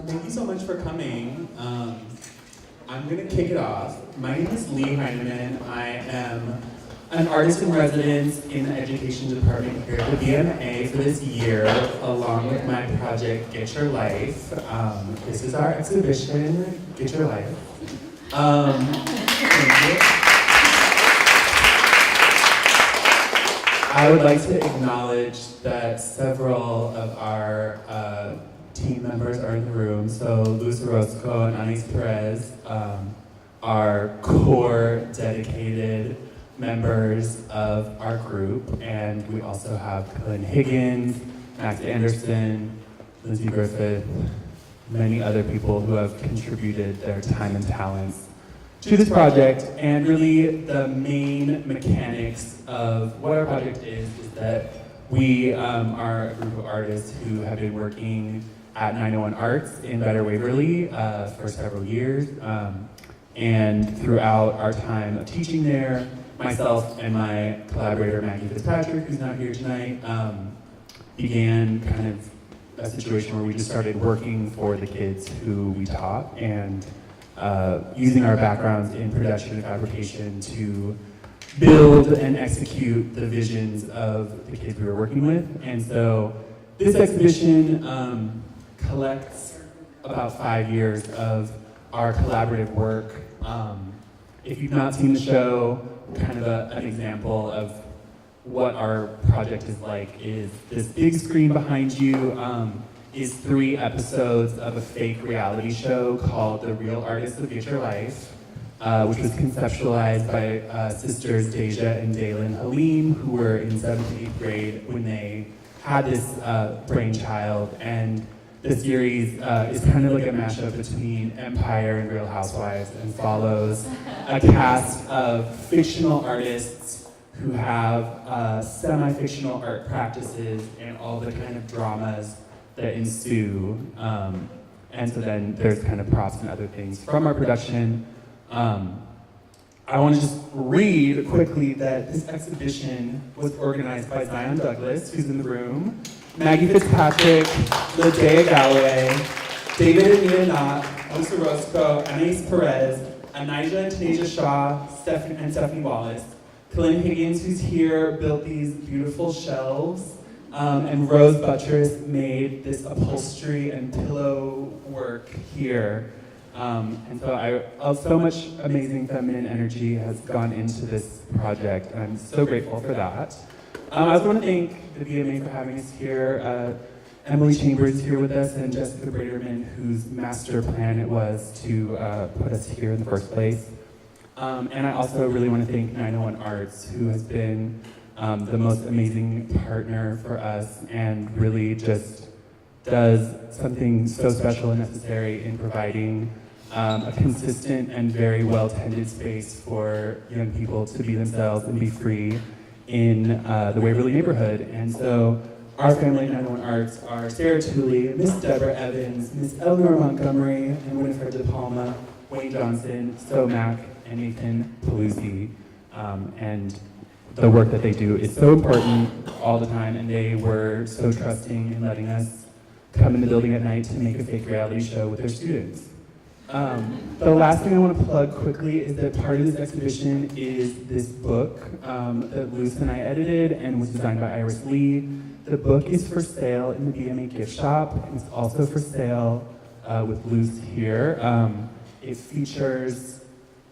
Thank you so much for coming. I'm gonna kick it off. My name is Lee Heinemann. I am an artist in residence in the education department here at the BMA for this year, along with my project, Get Your Life. This is our exhibition, Get Your Life. Thank you. I would like to acknowledge that several of our team members are in the room. So Luis Orozco and Anis Perez are core dedicated members of our group. And we also have Colin Higgins, Max Anderson, Lindsay Griffith, many other people who have contributed their time and talents to this project. And really the main mechanics of what our project is that we are a group of artists who have been working at 901 Arts in Better Waverly for several years. And throughout our time of teaching there, myself and my collaborator Maggie Fitzpatrick, who's not here tonight, began kind of a situation where we just started working for the kids who we taught and using our backgrounds in production and fabrication to build and execute the visions of the kids we were working with. And so this exhibition collects about 5 years of our collaborative work. If you've not seen the show, kind of an example of what our project is like is this big screen behind you is 3 episodes of a fake reality show called The Real Artists of Get Your Life, which was conceptualized by sisters Deja and Dalen Halim, who were in 7th and 8th grade when they had this brainchild. And the series is kind of like a mashup between Empire and Real Housewives and follows a cast of fictional artists who have semi-fictional art practices and all the kind of dramas that ensue. And so then there's kind of props and other things from our production. I want to just read quickly that this exhibition was organized by Zion Douglas, who's in the room, Maggie Fitzpatrick, Ladea Galloway, David and Mina Knott, Luis Orozco, Anais Perez, Anijah and Tanisha Shaw, and Stephanie Wallace. Colin Higgins, who's here, built these beautiful shelves, and Rose Buttress made this upholstery and pillow work here. And so so much amazing feminine energy has gone into this project, and I'm so grateful for that. I also want to thank the BMA for having us here. Emily Chambers is here with us, and Jessica Braderman, whose master plan it was to put us here in the first place. And I also really want to thank 901 Arts, who has been the most amazing partner for us and really just does something so special and necessary in providing a consistent and very well-tended space for young people to be themselves and be free in the Waverly neighborhood. And so our family at 901 Arts are Sarah Tooley, Miss Deborah Evans, Miss Eleanor Montgomery, and Winifred De Palma, Wayne Johnson, So Mac, and Nathan Paluzzi. And the work that they do is so important all the time, and they were so trusting in letting us come in the building at night to make a fake reality show with their students. The last thing I want to plug quickly is that part of this exhibition is this book that Luce and I edited and was designed by Iris Lee. The book is for sale in the BMA gift shop, and it's also for sale with Luce here. It features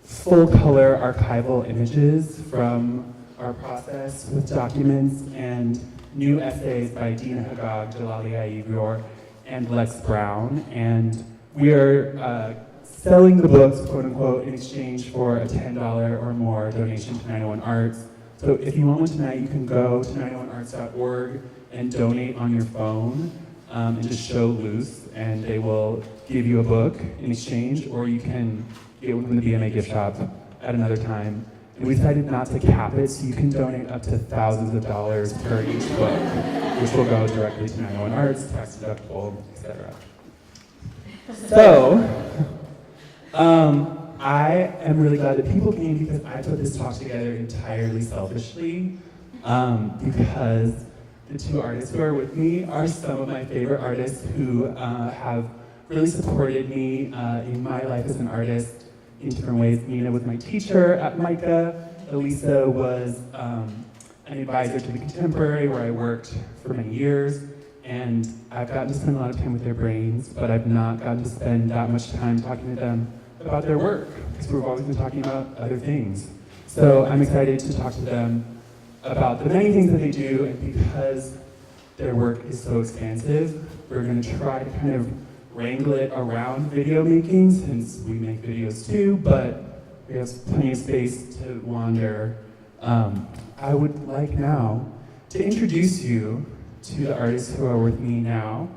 full-color archival images from our process with documents and new essays by Dina Hagag, Jalali Ayigur, and Lex Brown. And we are selling the books, quote unquote, in exchange for a $10 or more donation to 901 Arts. So if you want one tonight, you can go to 901arts.org and donate on your phone and just show Luce, and they will give you a book in exchange, or you can get one from the BMA gift shop at another time. And we decided not to cap it, so you can donate up to thousands of dollars per each book, which will go directly to 901 Arts, tax deductible, etc. So, I am really glad that people came because I put this talk together entirely selfishly, because the 2 artists who are with me are some of my favorite artists who have really supported me in my life as an artist in different ways. Mina was my teacher at MICA. Elissa was an advisor to the Contemporary, where I worked for many years. And I've gotten to spend a lot of time with their brains, but I've not gotten to spend that much time talking to them about their work, because we've always been talking about other things. So I'm excited to talk to them about the many things that they do, and because their work is so expansive, we're going to try to kind of wrangle it around video making, since we make videos too, but we have plenty of space to wander. I would like now to introduce you to the artists who are with me now.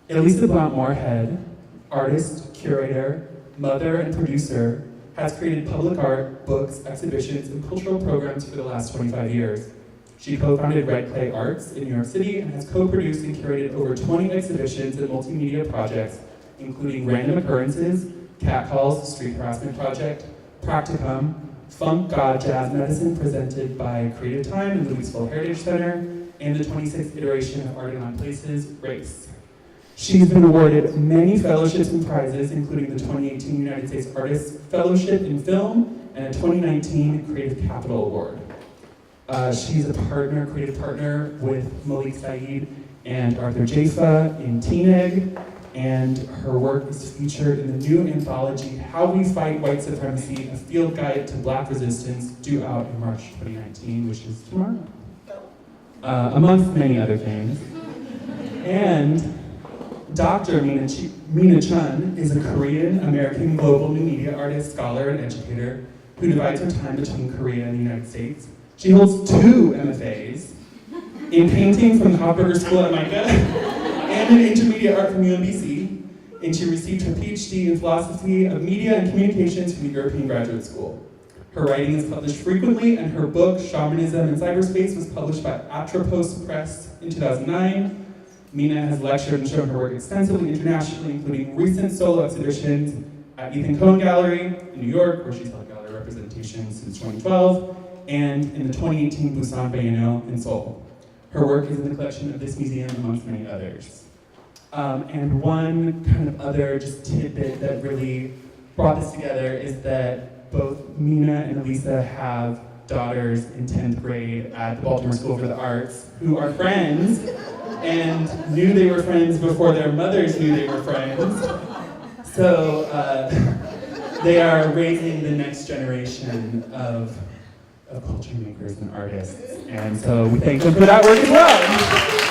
Elissa Blount Moorhead, artist, curator, mother, and producer, has created public art, books, exhibitions, and cultural programs for the last 25 years. She co-founded Red Clay Arts in New York City and has co-produced and curated over 20 exhibitions and multimedia projects, including Random Occurrences, Catcalls, Street Harassment Project, Practicum, Funk God Jazz Medicine presented by Creative Time and Louisville Heritage Center, and the 26th iteration of Art in Odd Places, Race. She's been awarded many fellowships and prizes, including the 2018 United States Artists Fellowship in Film and a 2019 Creative Capital Award. She's a creative partner with Malik Saeed and Arthur Jaffa in TNEG, and her work is featured in the new anthology, How We Fight White Supremacy, a field guide to Black resistance, due out in March 2019, which is tomorrow. Amongst many other things. And Dr. Mina Cheon is a Korean-American global new media artist, scholar, and educator who divides her time between Korea and the United States. She holds 2 MFAs in painting from the Hofburger School at MICA and in intermediate art from UMBC, and she received her PhD in philosophy of media and communications from the European Graduate School. Her writing is published frequently, and her book, Shamanism in Cyberspace, was published by Atropos Press in 2009. Mina has lectured and shown her work extensively internationally, including recent solo exhibitions at Ethan Cohen Gallery in New York, where she's held gallery representation since 2012, and in the 2018 Busan Biennale in Seoul. Her work is in the collection of this museum, amongst many others. And one kind of other just tidbit that really brought this together is that both Mina and Elissa have daughters in 10th grade at the Baltimore School for the Arts who are friends and knew they were friends before their mothers knew they were friends. So they are raising the next generation of culture makers and artists. And so we thank them for that work as well.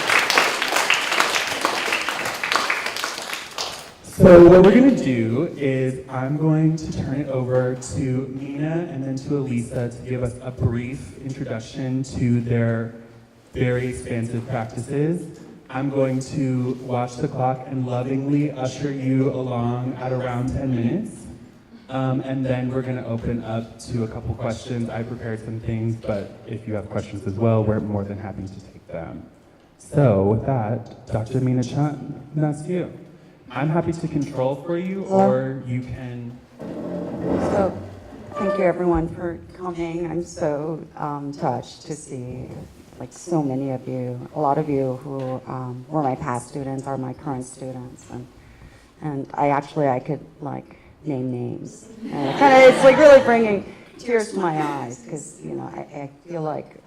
So what we're going to do is I'm going to turn it over to Mina and then to Elissa to give us a brief introduction to their very expansive practices. I'm going to watch the clock and lovingly usher you along at around 10 minutes. And then we're going to open up to a couple questions. I prepared some things, but if you have questions as well, we're more than happy to take them. So with that, Dr. Mina Cheon, that's you. I'm happy to control for you, or you can... So, thank you everyone for coming. I'm so touched to see like so many of you, a lot of you who were my past students, are my current students, and I could like name names. And it's like really bringing tears to my eyes, because I feel like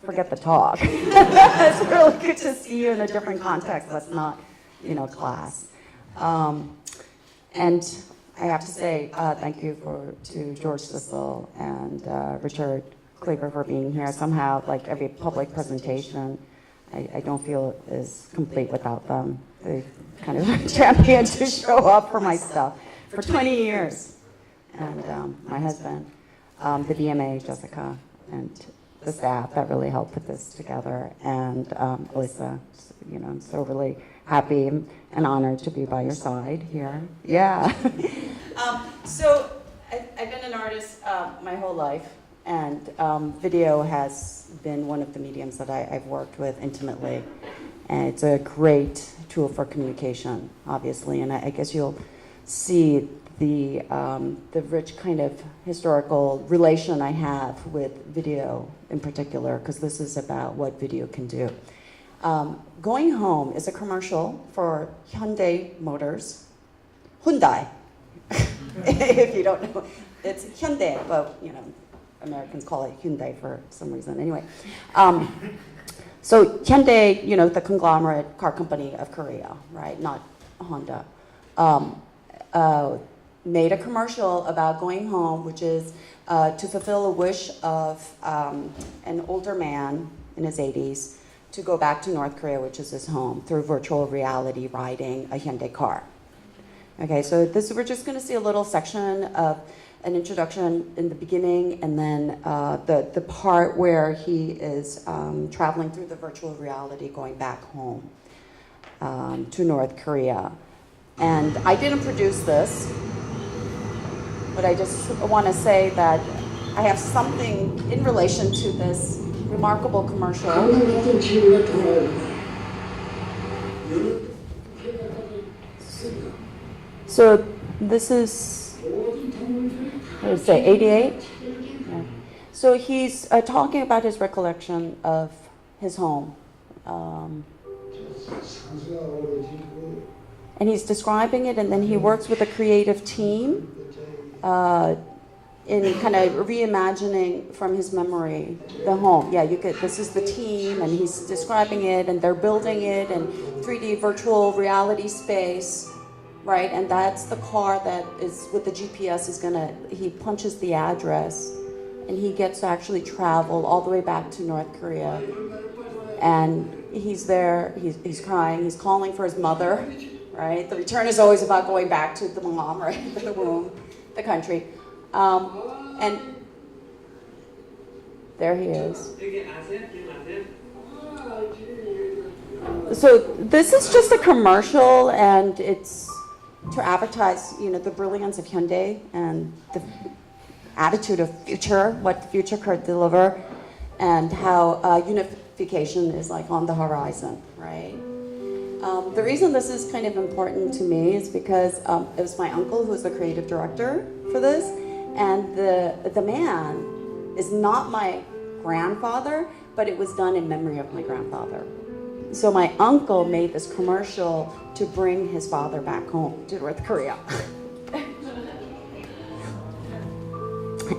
forget the talk. It's really good to see you in a different context that's not, class. And I have to say thank you to George Sissel and Richard Cleaver for being here. Somehow, like every public presentation, I don't feel is complete without them. They kind of championed to show up for my stuff for 20 years. And my husband, the BMA, Jessica, and the staff that really helped put this together, and Elissa, I'm so really happy and honored to be by your side here. Yeah. So I've been an artist my whole life, and video has been one of the mediums that I've worked with intimately, and it's a great tool for communication, obviously, and I guess you'll see the rich kind of historical relation I have with video in particular, because this is about what video can do. Going Home is a commercial for Hyundai Motors. Hyundai, if you don't know. It's Hyundai, but Americans call it Hyundai for some reason. Anyway, so Hyundai, the conglomerate car company of Korea, right? Not Honda. Made a commercial about going home, which is to fulfill a wish of an older man in his 80s to go back to North Korea, which is his home, through virtual reality riding a Hyundai car. Okay, so we're just going to see a little section of an introduction in the beginning, and then the part where he is traveling through the virtual reality going back home to North Korea. And I didn't produce this, but I just want to say that I have something in relation to this remarkable commercial. So this is, what did I say, 88? Yeah. So he's talking about his recollection of his home. And he's describing it, and then he works with a creative team in kind of reimagining from his memory the home. Yeah, this is the team, and he's describing it, and they're building it in 3D virtual reality space, right? And that's the car that is with the GPS he punches the address, and he gets to actually travel all the way back to North Korea. And he's there, he's crying, he's calling for his mother, right? The return is always about going back to the mom, right? The womb, the country. And there he is. So this is just a commercial, and it's to advertise, the brilliance of Hyundai and the attitude of future, what the future could deliver, and how unification is like on the horizon, right? The reason this is kind of important to me is because it was my uncle who was the creative director for this, and the man is not my grandfather, but it was done in memory of my grandfather. So my uncle made this commercial to bring his father back home to North Korea.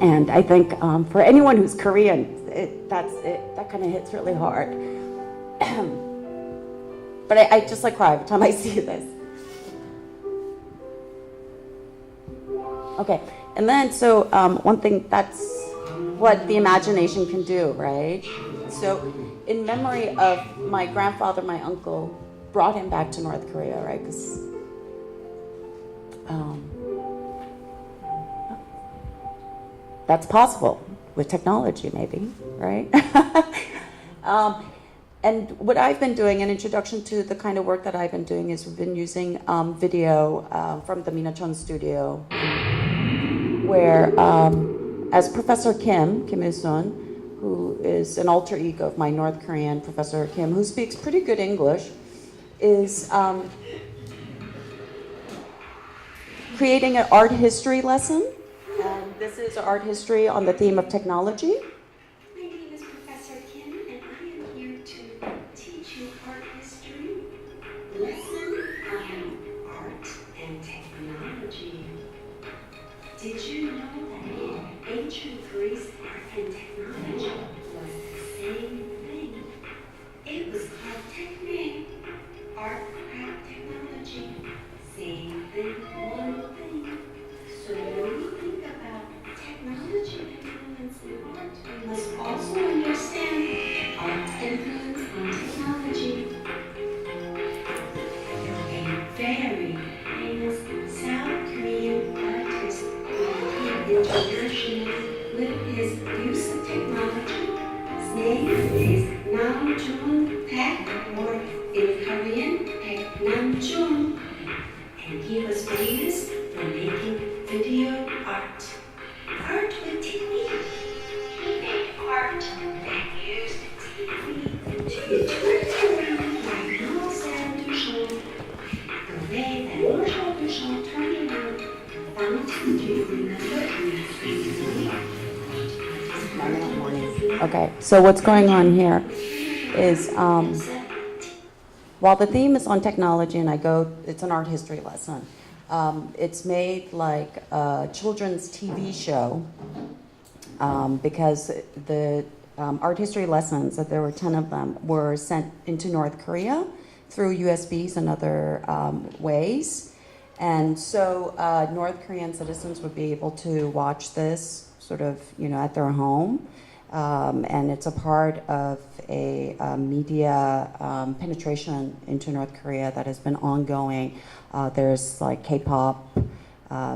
And I think for anyone who's Korean, that kind of hits really hard. But I just cry every time I see this. Okay, and then so one thing, that's what the imagination can do, right? So in memory of my grandfather, my uncle brought him back to North Korea, right? Because that's possible with technology, maybe, right? And what I've been doing, an introduction to the kind of work that I've been doing, is we've been using video from the Mina Cheon studio, where as Professor Kim Il-sung, who is an alter ego of my North Korean Professor Kim, who speaks pretty good English, is creating an art history lesson. And this is art history on the theme of technology. My name is Professor Kim, and I am here to teach you art history. Lesson on art and technology. Did you know that in ancient Greece, art and technology was the same thing? It was called technique, art, craft, technology. Same thing, one thing. So when we think about technology influence in art, we must also understand art's influence on technology. A very famous South Korean artist became international with his use of technology. His name is Nam Joon Paek, or in Korean, Paek Nam Joon. And he was famous for making video art. Art with technique. He made art that used technique to turn around like Marcel Duchamp. The way that Marcel Duchamp turned around the fountain. Do you remember? Okay, so what's going on here is while the theme is on technology, and it's an art history lesson. It's made like a children's TV show because the art history lessons, that there were 10 of them, were sent into North Korea through USBs and other ways. And so North Korean citizens would be able to watch this sort of, at their home. And it's a part of a media penetration into North Korea that has been ongoing. There's like K-pop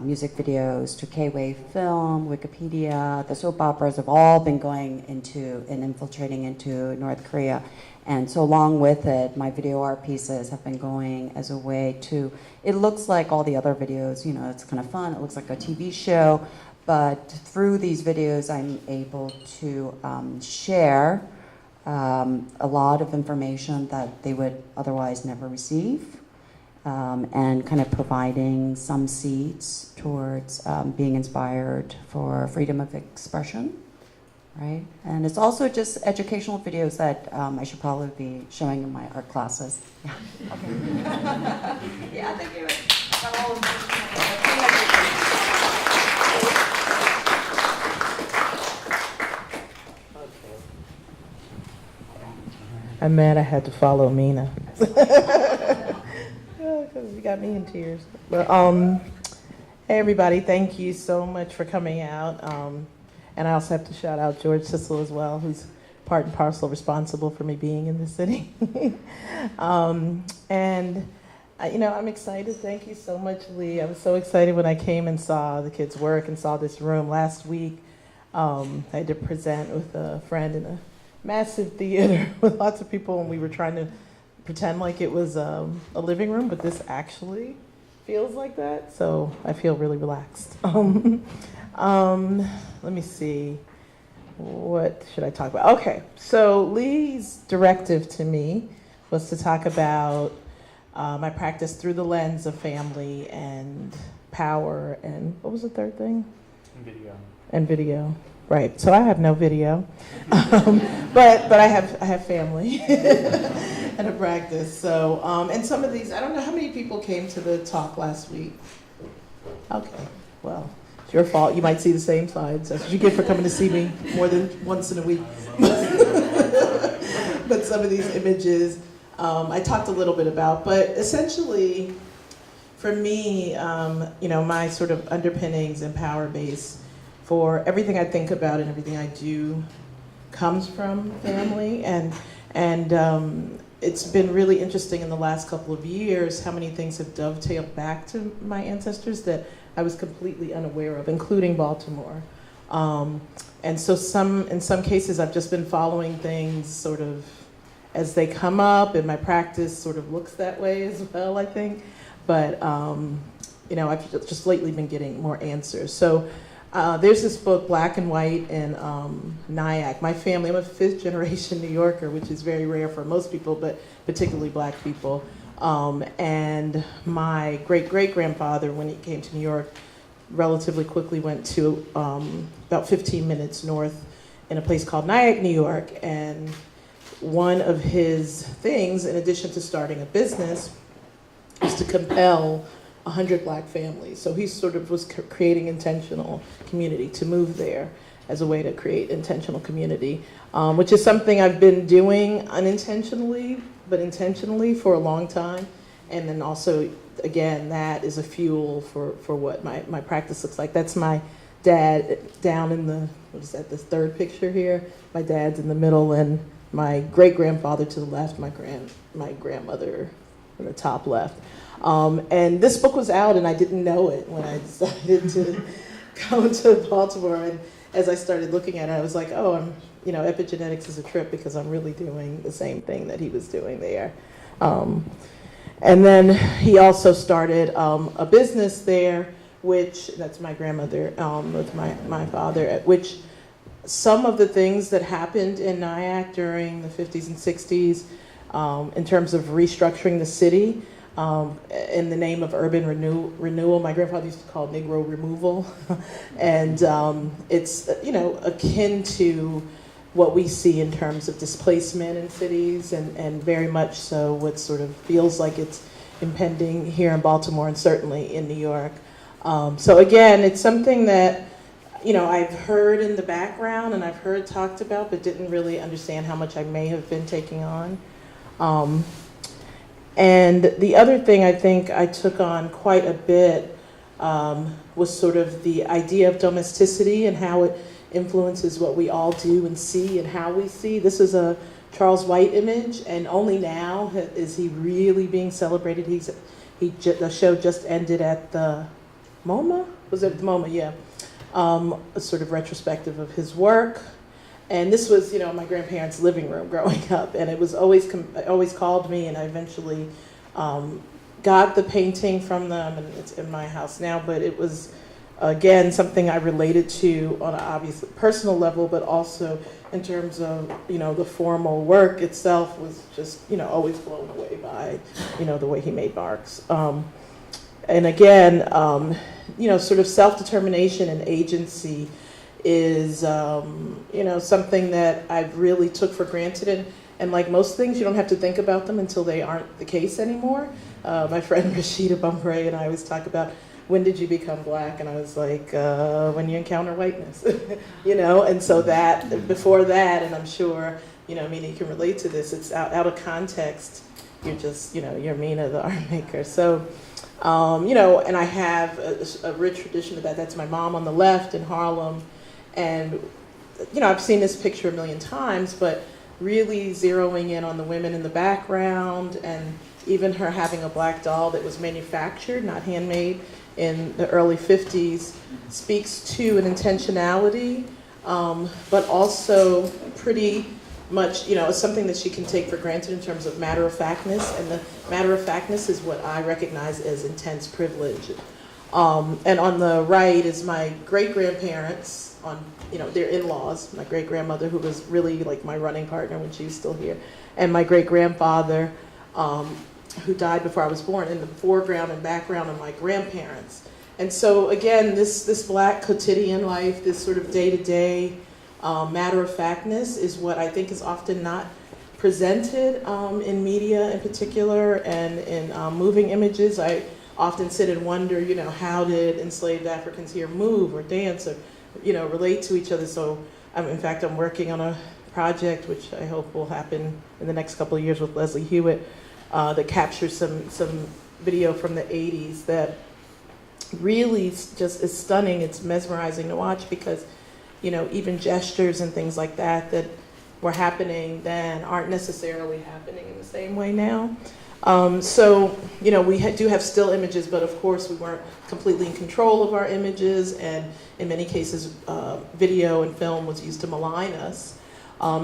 music videos to K-wave film, Wikipedia. The soap operas have all been going into and infiltrating into North Korea. And so along with it, my video art pieces have been going as a way to, it looks like all the other videos, it's kind of fun, it looks like a TV show, but through these videos I'm able to share a lot of information that they would otherwise never receive, and kind of providing some seeds towards being inspired for freedom of expression. Right? And it's also just educational videos that I should probably be showing in my art classes. Yeah. Okay. Yeah, thank you. Got all of I'm mad I had to follow Mina. Because you got me in tears. But hey everybody, thank you so much for coming out. And I also have to shout out George Sissel as well, who's part and parcel responsible for me being in the city. I'm excited. Thank you so much, Lee. I was so excited when I came and saw the kids' work and saw this room last week. I had to present with a friend in a massive theater with lots of people, and we were trying to pretend like it was a living room, but this actually feels like that, so I feel really relaxed. Let me see. What should I talk about? Okay, so Lee's directive to me was to talk about my practice through the lens of family and power and what was the third thing? And video. Right. So I have no video, but I have family and a practice. So and some of these, I don't know how many people came to the talk last week. Okay. Well. It's your fault. You might see the same slides. That's what you get for coming to see me more than once in a week. But some of these images I talked a little bit about. But essentially, for me, my sort of underpinnings and power base for everything I think about and everything I do comes from family. And it's been really interesting in the last couple of years how many things have dovetailed back to my ancestors that I was completely unaware of, including Baltimore. And so in some cases, I've just been following things sort of as they come up, and my practice sort of looks that way as well, I think. But, I've just lately been getting more answers. So there's this book, Black and White in Nyack. My family, I'm a fifth generation New Yorker, which is very rare for most people, but particularly Black people. And my great-great-grandfather, when he came to New York, relatively quickly went to about 15 minutes north in a place called Nyack, New York. And one of his things, in addition to starting a business, was to compel 100 Black families. So he sort of was creating intentional community to move there as a way to create intentional community, which is something I've been doing unintentionally, but intentionally for a long time. And then also, again, that is a fuel for what my practice looks like. That's my dad down in the, what is that, the third picture here? My dad's in the middle, and my great-grandfather to the left, my grandmother in the top left. And this book was out, and I didn't know it when I decided to go to Baltimore. And as I started looking at it, I was like, oh, epigenetics is a trip because I'm really doing the same thing that he was doing there. And then he also started a business there, which, that's my grandmother, with my father, at which some of the things that happened in Nyack during the 50s and 60s in terms of restructuring the city in the name of urban renewal, my grandfather used to call it Negro removal. And it's, akin to what we see in terms of displacement in cities, and very much so what sort of feels like it's impending here in Baltimore and certainly in New York. So again, it's something that, you know, I've heard in the background and I've heard talked about, but didn't really understand how much I may have been taking on. And the other thing I think I took on quite a bit was sort of the idea of domesticity and how it influences what we all do and see and how we see. This is a Charles White image, and only now is he really being celebrated. The show just ended at the MoMA? Was it the MoMA? Yeah. A sort of retrospective of his work. And this was, you know, my grandparents' living room growing up, and it was always called me, and I eventually got the painting from them, and it's in my house now. But it was, again, something I related to on an obvious personal level, but also in terms of, you know, the formal work itself was just, you know, always blown away by, you know, the way he made marks. And again, you know, sort of self-determination and agency is, you know, something that I've really took for granted. And like most things, you don't have to think about them until they aren't the case anymore. My friend Rashida Bumray and I always talk about, when did you become Black? And I was like, when you encounter whiteness, you know? And so that, before that, and I'm sure, you know, Mina, you can relate to this, it's out of context. You're just, you know, you're Mina, the art maker. So, you know, and I have a rich tradition of that. That's my mom on the left in Harlem. And, you know, I've seen this picture a million times, but really zeroing in on the women in the background, and even her having a Black doll that was manufactured, not handmade, in the early 50s, speaks to an intentionality, but also pretty much, you know, something that she can take for granted in terms of matter-of-factness, and the matter-of-factness is what I recognize as intense privilege. And on the right is my great-grandparents, you know, their in-laws, my great-grandmother, who was really like my running partner when she was still here, and my great-grandfather, who died before I was born. In the foreground and background of my grandparents. And so again, this Black quotidian life, this sort of day-to-day matter-of-factness is what I think is often not presented in media in particular, and in moving images. I often sit and wonder, you know, how did enslaved Africans here move or dance or, you know, relate to each other. So in fact, I'm working on a project which I hope will happen in the next couple of years with Leslie Hewitt, that captures some video from the 80s that really just is stunning. It's mesmerizing to watch because, you know, even gestures and things like that that were happening then aren't necessarily happening in the same way now. So, you know, we do have still images, but of course we weren't completely in control of our images, and in many cases video and film was used to malign us.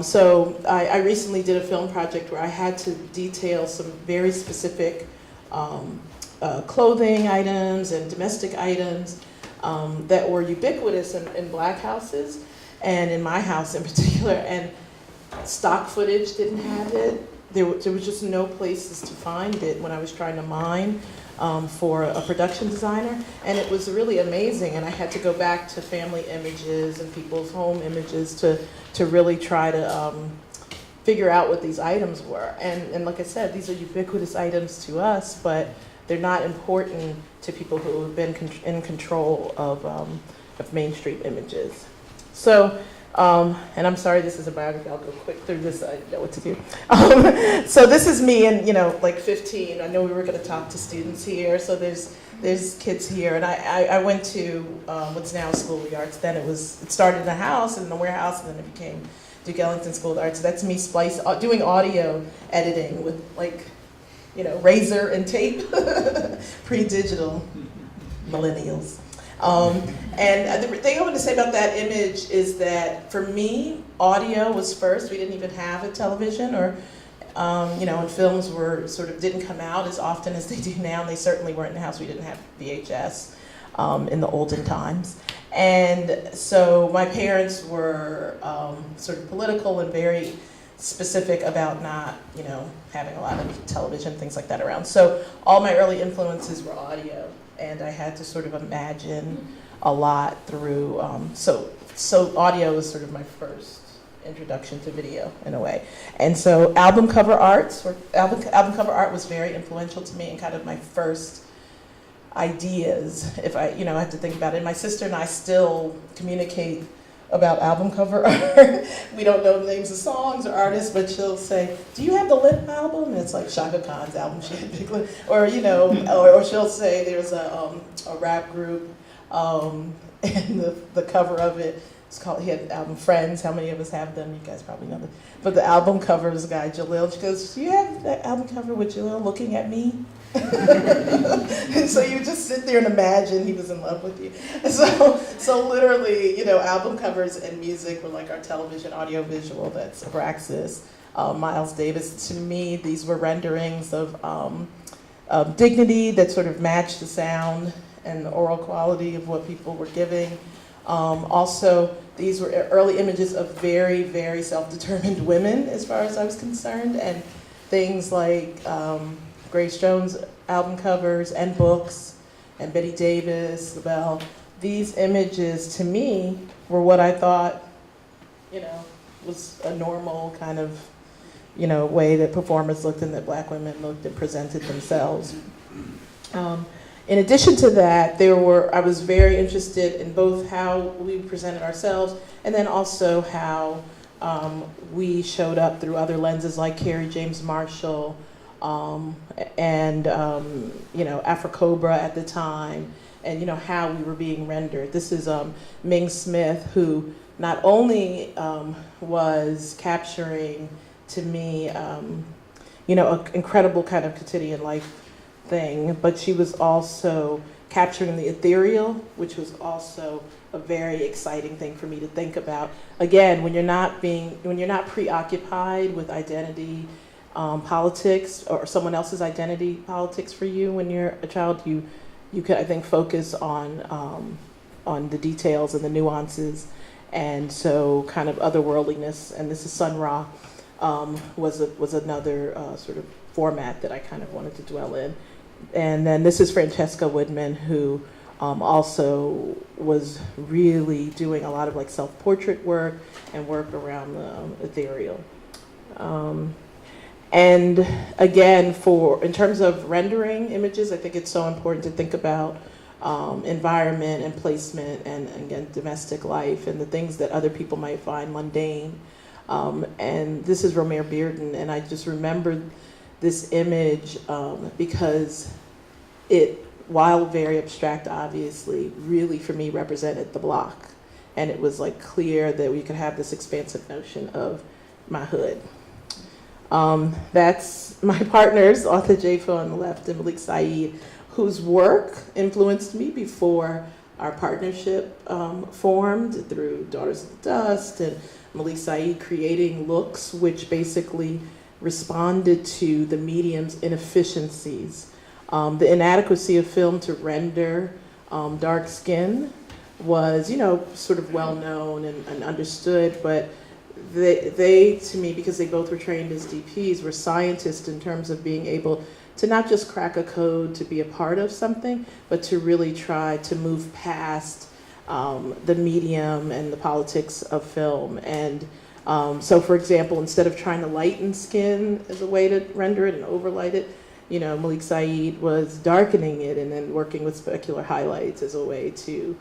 So I recently did a film project where I had to detail some very specific clothing items and domestic items that were ubiquitous in Black houses, and in my house in particular, and stock footage didn't have it. There was just no places to find it when I was trying to mine for a production designer, and it was really amazing. And I had to go back to family images and people's home images to really try to figure out what these items were. And like I said, these are ubiquitous items to us, but they're not important to people who have been in control of mainstream images. So. And I'm sorry, this is a biography. I'll go quick through this. I know what to do. So this is me, and, you know, like 15. I know we were going to talk to students here. So there's kids here, and I went to what's now School of the Arts. Then it started in a house, in the warehouse, and then it became Duke Ellington School of the Arts. So that's me doing audio editing with, like, you know, razor and tape, pre-digital millennials. And the thing I want to say about that image is that for me, audio was first. We didn't even have a television, or, you know, and films didn't come out as often as they do now. And they certainly weren't in the house. We didn't have VHS in the olden times. And so my parents were sort of political and very specific about not, you know, having a lot of television, things like that around. So all my early influences were audio. And I had to sort of imagine a lot through, so audio was sort of my first introduction to video in a way. And so album cover art was very influential to me and kind of my first ideas, if I have to think about it. My sister and I still communicate about album cover art. We don't know the names of songs or artists, but she'll say, "Do you have the Lip album?" And it's like Shaka Khan's album. She had big lip, or or she'll say there's a rap group, and the cover of it. He had the album Friends. How many of us have them? You guys probably know them. But the album cover is a guy, Jalil. She goes, "Do you have that album cover with Jalil looking at me?" And so you just sit there and imagine he was in love with you. And so literally, album covers and music were like our television, audio, visual. That's Abraxas, Miles Davis. To me, these were renderings of dignity that sort of matched the sound and the oral quality of what people were giving. Also, these were early images of very, very self-determined women, as far as I was concerned, and things like Grace Jones album covers and books, and Betty Davis, LaBelle. These images, to me, were what I thought, was a normal kind of, way that performers looked and that Black women looked and presented themselves. In addition to that, I was very interested in both how we presented ourselves and then also how we showed up through other lenses like Carrie James Marshall and Afrocobra at the time, and how we were being rendered. This is Ming Smith, who not only was capturing, to me, an incredible kind of quotidian life thing, but she was also capturing the ethereal, which was also a very exciting thing for me to think about. Again, when you're not preoccupied with identity politics or someone else's identity politics for you when you're a child, you could, I think, focus on the details and the nuances, and so kind of otherworldliness. And this is Sun Ra was another sort of format that I kind of wanted to dwell in. And then this is Francesca Woodman, who also was really doing a lot of like self-portrait work and work around the ethereal. And again, in terms of rendering images, I think it's so important to think about environment and placement and again, domestic life and the things that other people might find mundane. And this is Romare Bearden, and I just remember this image because it, while very abstract, obviously, really for me represented the block. And it was like clear that we could have this expansive notion of my hood. That's my partners, Arthur Jafo on the left and Malik Saeed, whose work influenced me before our partnership formed through Daughters of the Dust, and Malik Saeed creating looks which basically responded to the medium's inefficiencies. The inadequacy of film to render dark skin was, sort of well known and understood, but they, to me, because they both were trained as DPs, were scientists in terms of being able to not just crack a code to be a part of something, but to really try to move past the medium and the politics of film. And so, for example, instead of trying to lighten skin as a way to render it and overlight it, Malik Saeed was darkening it and then working with specular highlights as a way to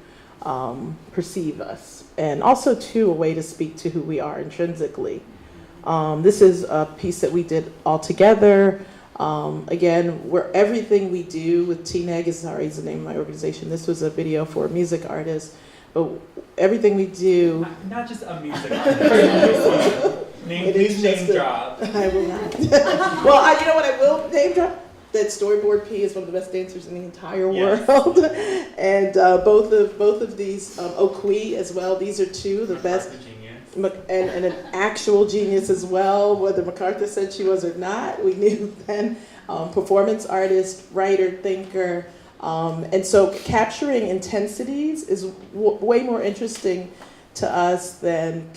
perceive us, and also, too, a way to speak to who we are intrinsically. This is a piece that we did all together. Again, where everything we do with TNEG is the name of my organization. This was a video for a music artist, but everything we do. Not just a music artist. Please name drop. I will not. Well, you know what I will name drop? That Storyboard P is one of the best dancers in the entire world. And both of these, Okui as well, these are two of the best. And an actual genius as well, whether MacArthur said she was or not, we knew then. Performance artist, writer, thinker. And so capturing intensities is way more interesting to us than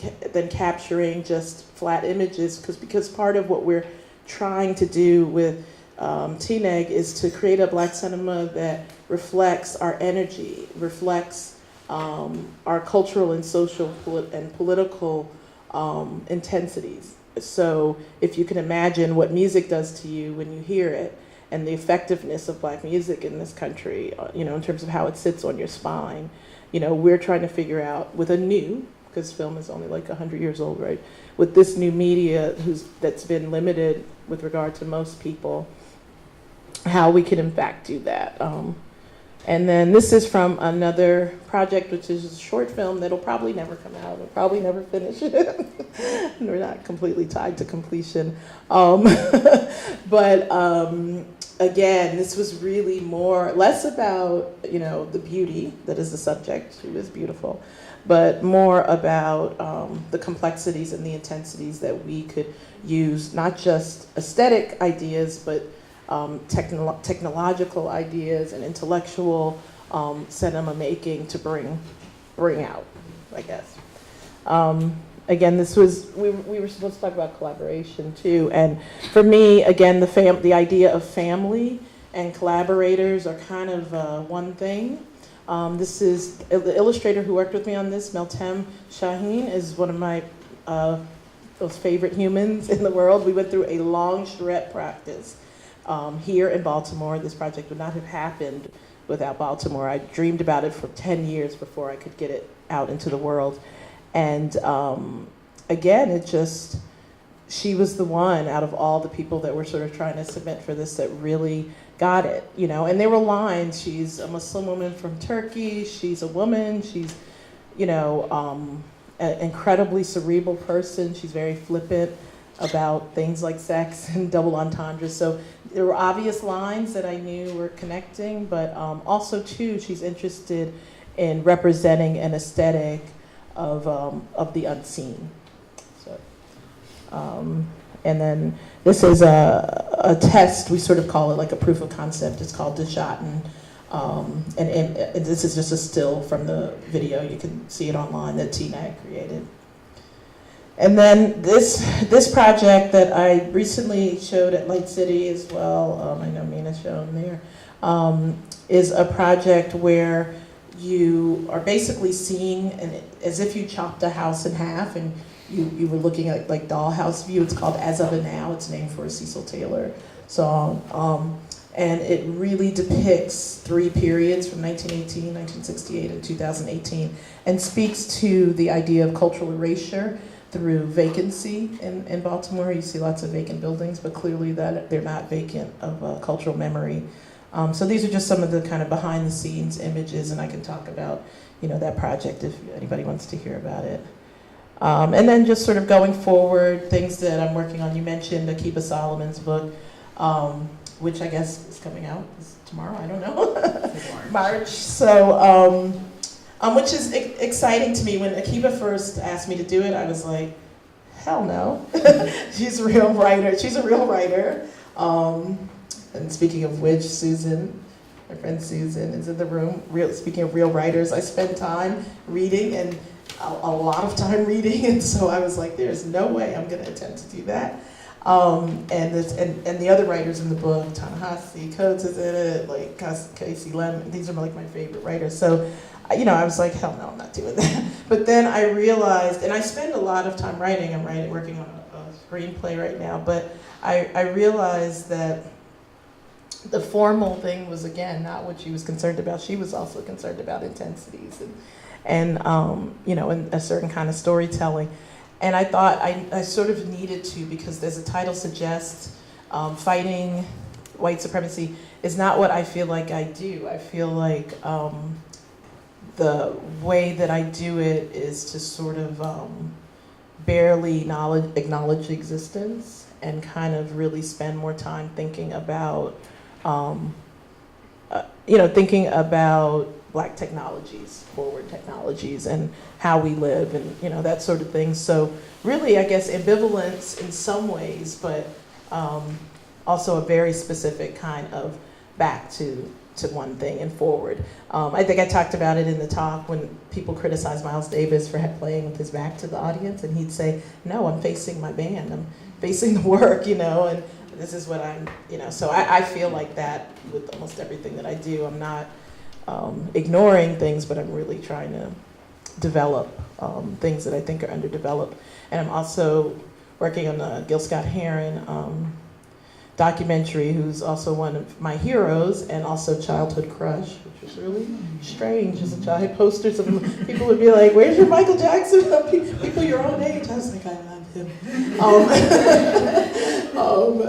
capturing just flat images, because part of what we're trying to do with TNEG is to create a Black cinema that reflects our energy, reflects our cultural and social and political intensities. So if you can imagine what music does to you when you hear it, and the effectiveness of Black music in this country, in terms of how it sits on your spine, we're trying to figure out with a new, because film is only like 100 years old, right? With this new media that's been limited with regard to most people, how we can in fact do that. And then this is from another project, which is a short film that'll probably never come out. We'll probably never finish it. We're not completely tied to completion. But again, this was really less about, the beauty that is the subject. She was beautiful. But more about the complexities and the intensities that we could use, not just aesthetic ideas, but technological ideas and intellectual cinema making to bring out, I guess. Again, we were supposed to talk about collaboration too, and for me, again, the idea of family and collaborators are kind of one thing. This is the illustrator who worked with me on this, Meltem Shaheen, is one of my those favorite humans in the world. We went through a long charrette practice here in Baltimore. This project would not have happened without Baltimore. I dreamed about it for 10 years before I could get it out into the world. And again, she was the one out of all the people that were sort of trying to submit for this that really got it, and there were lines. She's a Muslim woman from Turkey. She's a woman. She's, an incredibly cerebral person. She's very flippant about things like sex and double entendres. So there were obvious lines that I knew were connecting, but also too, she's interested in representing an aesthetic of the unseen. So, and then this is a test. We sort of call it like a proof of concept. It's called Deschatten. And this is just a still from the video. You can see it online that TNEG created. And then this project that I recently showed at Light City as well, I know Mina Cheon there, is a project where you are basically seeing as if you chopped a house in half and you were looking at like dollhouse view. It's called As of a Now. It's named for a Cecil Taylor song. And it really depicts 3 periods from 1918, 1968, and 2018, and speaks to the idea of cultural erasure through vacancy in Baltimore. You see lots of vacant buildings, but clearly that they're not vacant of cultural memory. So these are just some of the kind of behind the scenes images, and I can talk about that project if anybody wants to hear about it. And then just sort of going forward, things that I'm working on. You mentioned Akiba Solomon's book, which I guess is coming out tomorrow, I don't know. March. So, which is exciting to me. When Akiba first asked me to do it, I was like, hell no. She's a real writer. She's a real writer. And speaking of which, Susan, my friend Susan, is in the room. Speaking of real writers, I spend time reading, and a lot of time reading, and so I was like, there's no way I'm going to attempt to do that. And the other writers in the book, Ta-Nehisi Coates is in it, like Casey Lemon. These are like my favorite writers. So, I was like, hell no, I'm not doing that. But then I realized, and I spend a lot of time writing. I'm working on a screenplay right now. But I realized that the formal thing was, again, not what she was concerned about. She was also concerned about intensities and a certain kind of storytelling. And I thought I sort of needed to, because as the title suggests, fighting white supremacy is not what I feel like I do. I feel like the way that I do it is to sort of barely acknowledge existence and kind of really spend more time thinking about, Black technologies, forward technologies, and how we live, and that sort of thing. So really, I guess ambivalence in some ways, but also a very specific kind of back to one thing and forward. I think I talked about it in the talk when people criticize Miles Davis for playing with his back to the audience, and he'd say, "No, I'm facing my band. I'm facing the work, and this is what I'm, So I feel like that with almost everything that I do. I'm not ignoring things, but I'm really trying to develop things that I think are underdeveloped. And I'm also working on the Gil Scott-Heron documentary, who's also one of my heroes and also childhood crush, which was really strange as a child. I had posters of him. People would be like, "Where's your Michael Jackson?" People your own age. I was like, I love him.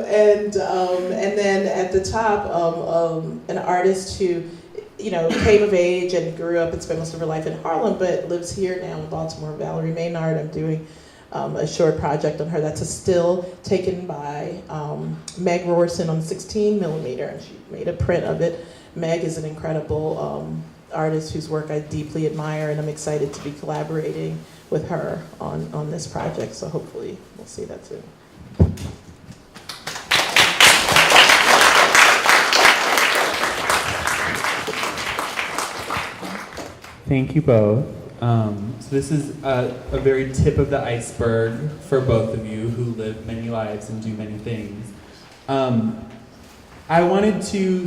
And then at the top, an artist who, came of age and grew up and spent most of her life in Harlem, but lives here now in Baltimore, Valerie Maynard. I'm doing a short project on her. That's a still taken by Meg Roberson on 16 millimeter, and she made a print of it. Meg is an incredible artist whose work I deeply admire, and I'm excited to be collaborating with her on this project, so hopefully we'll see that soon. Thank you both. So this is a very tip of the iceberg for both of you who live many lives and do many things. I wanted to,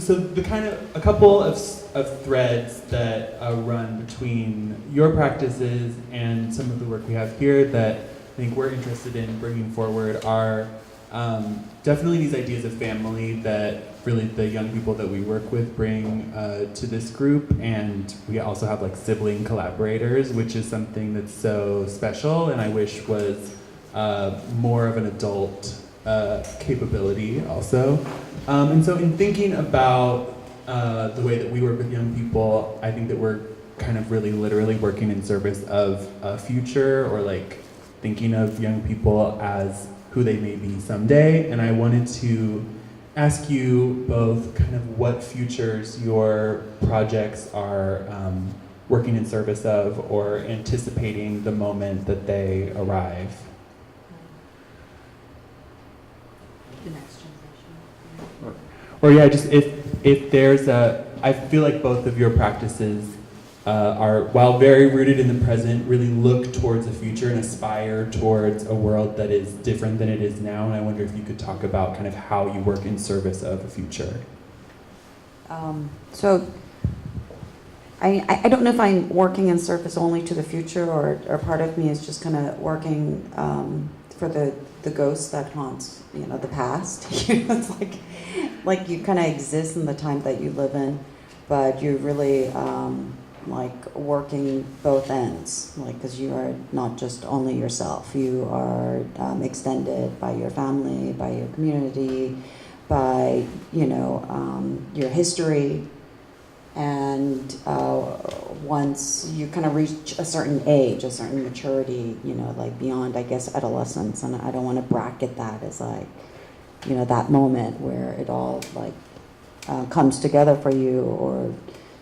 a couple of threads that run between your practices and some of the work we have here that I think we're interested in bringing forward are definitely these ideas of family that really the young people that we work with bring to this group, and we also have like sibling collaborators, which is something that's so special and I wish was more of an adult capability also. And so in thinking about the way that we work with young people, I think that we're kind of really literally working in service of a future, or like thinking of young people as who they may be someday. And I wanted to ask you both kind of what futures your projects are working in service of, or anticipating the moment that they arrive. The next generation. Or yeah, just if there's I feel like both of your practices are, while very rooted in the present, really look towards the future and aspire towards a world that is different than it is now. And I wonder if you could talk about kind of how you work in service of a future. So I don't know if I'm working in service only to the future, or part of me is just kind of working for the ghost that haunts, the past. It's like you kind of exist in the time that you live in, but you really like working both ends, like, because you are not just only yourself. You are extended by your family, by your community, by your history. And once you kind of reach a certain age, a certain maturity, like beyond, I guess, adolescence, and I don't want to bracket that as like, that moment where it all like comes together for you, or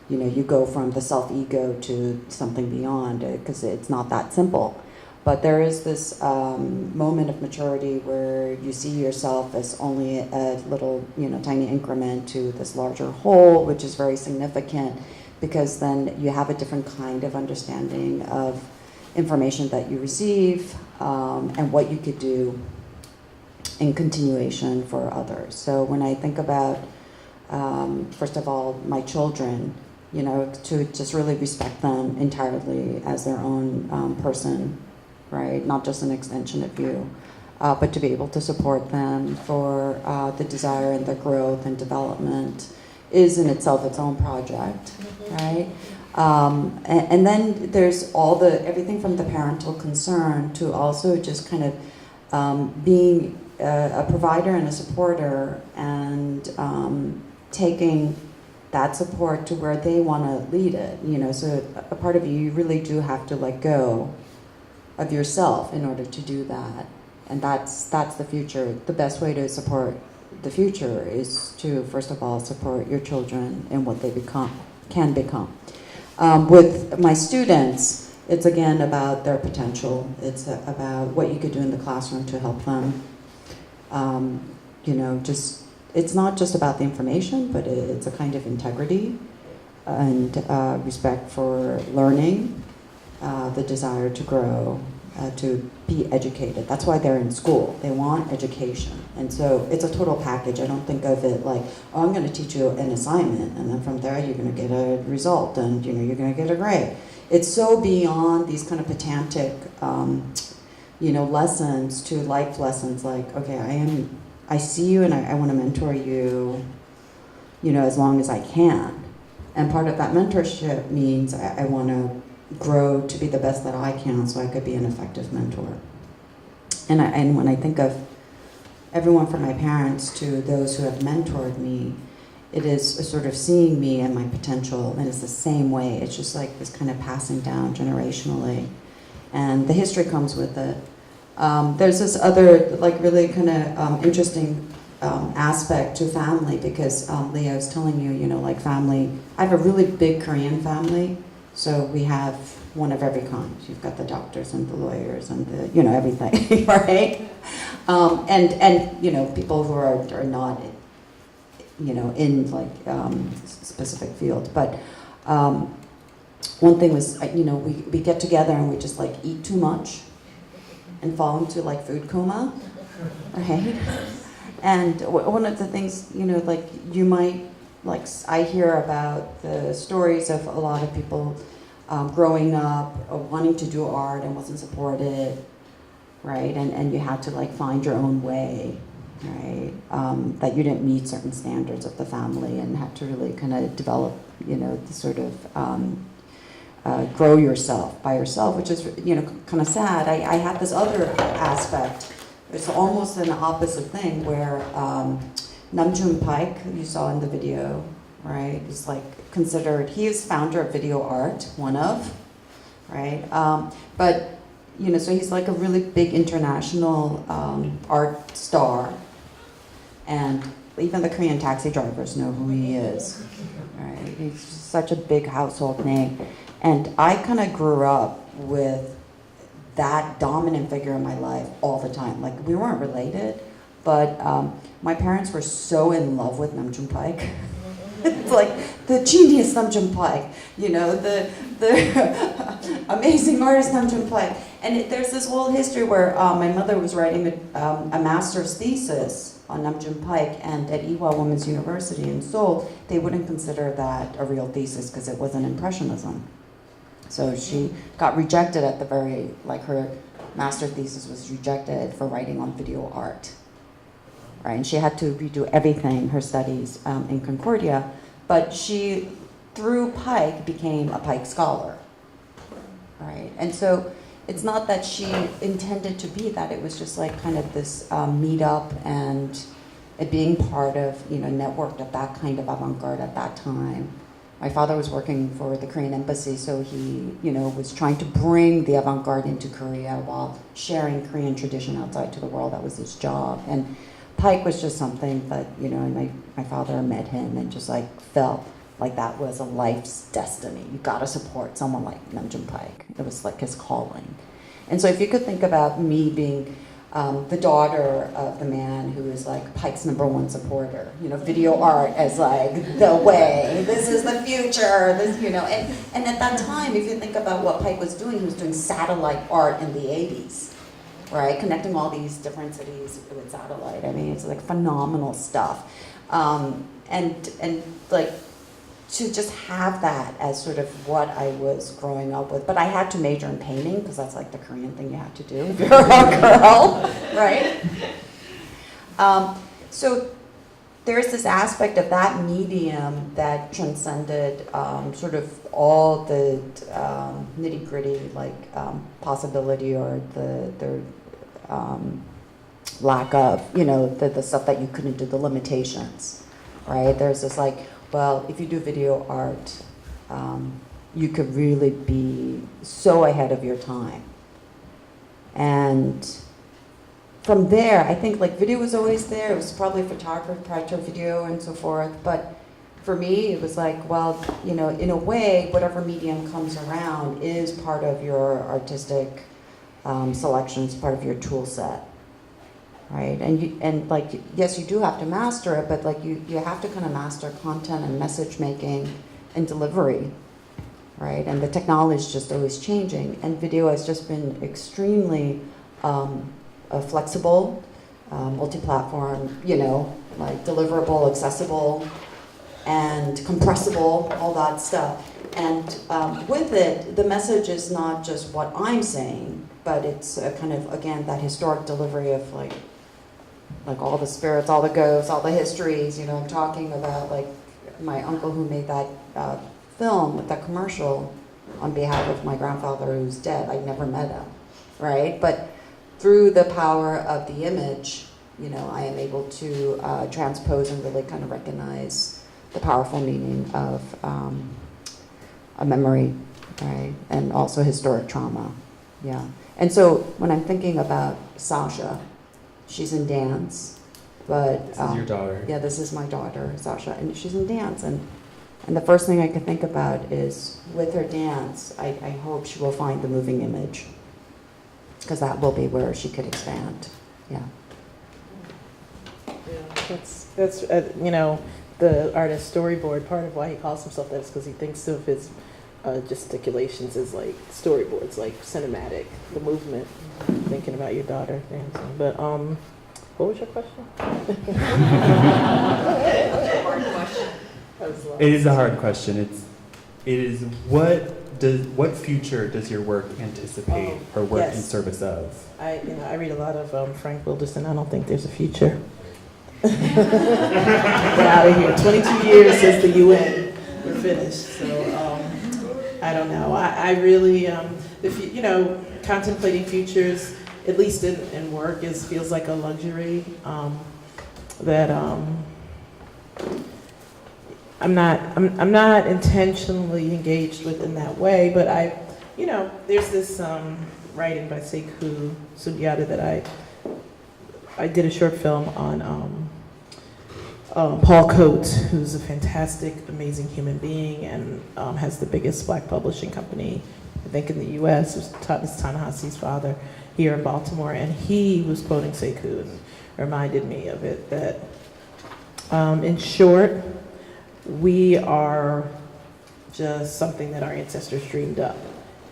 you go from the self-ego to something beyond, because it's not that simple. But there is this moment of maturity where you see yourself as only a little, tiny increment to this larger whole, which is very significant, because then you have a different kind of understanding of information that you receive, and what you could do in continuation for others. So when I think about, first of all, my children, to just really respect them entirely as their own person, right? Not just an extension of you, but to be able to support them for the desire and the growth and development is in itself its own project, right? And then there's everything from the parental concern to also just kind of being a provider and a supporter, and taking that support to where they want to lead it. So a part of you really do have to let go of yourself in order to do that. And that's the future. The best way to support the future is to, first of all, support your children in what they can become. With my students, it's again about their potential. It's about what you could do in the classroom to help them. It's not just about the information, but it's a kind of integrity and respect for learning, the desire to grow, to be educated. That's why they're in school. They want education. And so it's a total package. I don't think of it like, oh, I'm going to teach you an assignment, and then from there you're going to get a result, and you're going to get a grade. it's so beyond these kind of pedantic, lessons to life lessons. Like, okay, I see you and I want to mentor you, as long as I can. And part of that mentorship means I want to grow to be the best that I can so I could be an effective mentor. And when I think of everyone from my parents to those who have mentored me, it is a sort of seeing me and my potential, and it's the same way. It's just like this kind of passing down generationally. And the history comes with it. There's this other, like, really kind of interesting aspect to family, because Lee, I was telling you, like family, I have a really big Korean family, so we have one of every kind. You've got the doctors and the lawyers and the, everything, right? And people who are not, in like specific field. But one thing was, we get together and we just like eat too much and fall into like food coma, right? And one of the things, like you might, like I hear about the stories of a lot of people growing up, wanting to do art and wasn't supported, right? And you had to like find your own way, right? That you didn't meet certain standards of the family and had to really kind of develop, the sort of grow yourself by yourself, which is, kind of sad. I had this other aspect. It's almost an opposite thing where Namjoon Paik, who you saw in the video, right, is like considered, he is founder of video art, one of, right? But, so he's like a really big international art star. And even the Korean taxi drivers know who he is, right? He's such a big household name. And I kind of grew up with that dominant figure in my life all the time. Like, we weren't related, but my parents were so in love with Namjoon Paik. It's like the genius Namjoon Paik, the amazing artist Namjoon Paik. And there's this whole history where my mother was writing a master's thesis on Namjoon Paik, and at Ewha Women's University in Seoul, they wouldn't consider that a real thesis because it wasn't Impressionism. So she got rejected at the very, like her master thesis was rejected for writing on video art, right? And she had to redo everything, her studies in Concordia, but she, through Pike, became a Pike scholar, right? And so it's not that she intended to be that, it was just like kind of this meetup and it being part of, networked at that kind of avant-garde at that time. My father was working for the Korean embassy, so he, was trying to bring the avant-garde into Korea while sharing Korean tradition outside to the world. That was his job. And Pike was just something that, and my father met him and just like felt like that was a life's destiny. You gotta support someone like Namjoon Paik. It was like his calling. And so if you could think about me being the daughter of the man who is like Pike's #1 supporter, video art as like the way, this is the future, and at that time, if you think about what Pike was doing, he was doing satellite art in the 80s, right? Connecting all these different cities with satellite. I mean, it's like phenomenal stuff. And like, to just have that as sort of what I was growing up with. But I had to major in painting because that's like the Korean thing you have to do if you're a girl, right? So there's this aspect of that medium that transcended sort of all the nitty-gritty like possibility or the lack of, the stuff that you couldn't do, the limitations, right? There's this like, well, if you do video art, you could really be so ahead of your time. And from there, I think like video was always there. It was probably photography prior to video and so forth. But for me, it was like, well, in a way, whatever medium comes around is part of your artistic selections, part of your tool set. Right, and like, yes, you do have to master it, but like you have to kind of master content and message making and delivery, right? And the technology is just always changing, and video has just been extremely flexible, multi-platform, like deliverable, accessible, and compressible, all that stuff. And with it, the message is not just what I'm saying, but it's a kind of, again, that historic delivery of like all the spirits, all the ghosts, all the histories, you know, I'm talking about like my uncle who made that film with that commercial on behalf of my grandfather who's dead. I never met him, right? But through the power of the image, you know, I am able to transpose and really kind of recognize the powerful meaning of a memory, right? And also historic trauma, yeah. And so when I'm thinking about Sasha, she's in dance, but This is your daughter. yeah, this is my daughter, Sasha, and she's in dance. And the first thing I can think about is with her dance, I hope she will find the moving image, because that will be where she could expand, yeah. Yeah, that's you know, the artist storyboard, part of why he calls himself that is because he thinks of his gesticulations as like storyboards, like cinematic, the movement. Thinking about your daughter dancing. But what was your question? It is a hard question. It is what future does your work anticipate or work in yes. service of? I read a lot of Frank Wilderson. I don't think there's a future. Get out of here. 22 years since the UN. We're finished. So I don't know. I really, you know, contemplating futures, at least in work, feels like a luxury that I'm not intentionally engaged with in that way. But you know, there's this writing by Sekou Sundiata that I did a short film on Paul Coates, who's a fantastic, amazing human being and has the biggest Black publishing company, I think, in the U.S. It was Ta-Nehisi's father here in Baltimore, and he was quoting Sekou and reminded me of it, that in short, we are just something that our ancestors dreamed up.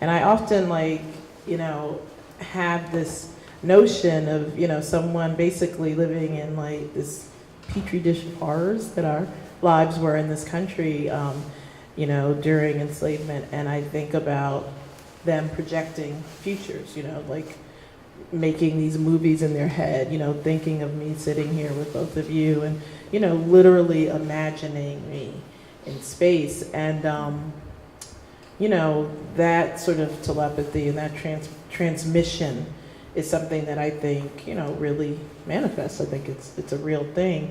And I often, like, you know, have this notion of, you know, someone basically living in like this petri dish of horrors that our lives were in this country, you know, during enslavement. And I think about them projecting futures, you know, like making these movies in their head, you know, thinking of me sitting here with both of you and, you know, literally imagining me in space. And, you know, that sort of telepathy and that transmission is something that I think, you know, really manifests. I think it's a real thing.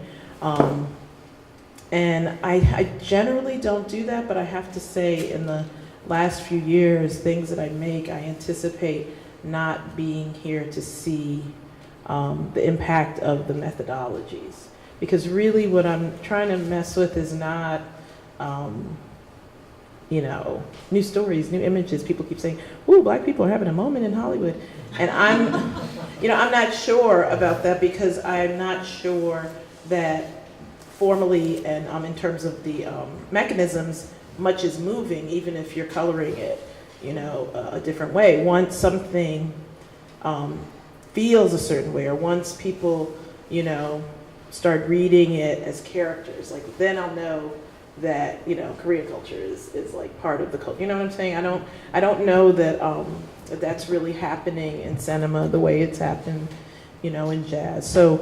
And I generally don't do that, but I have to say in the last few years, things that I make, I anticipate not being here to see the impact of the methodologies. Because really what I'm trying to mess with is not, you know, new stories, new images. People keep saying, ooh, Black people are having a moment in Hollywood. And I'm not sure about that, because I'm not sure that formally and in terms of the mechanisms, much is moving, even if you're coloring it, you know, a different way. Once something feels a certain way, or once people, you know, start reading it as characters, like then I'll know that, you know, Korean culture is like part of the culture. You know what I'm saying? I don't know that that's really happening in cinema the way it's happened, you know, in jazz. So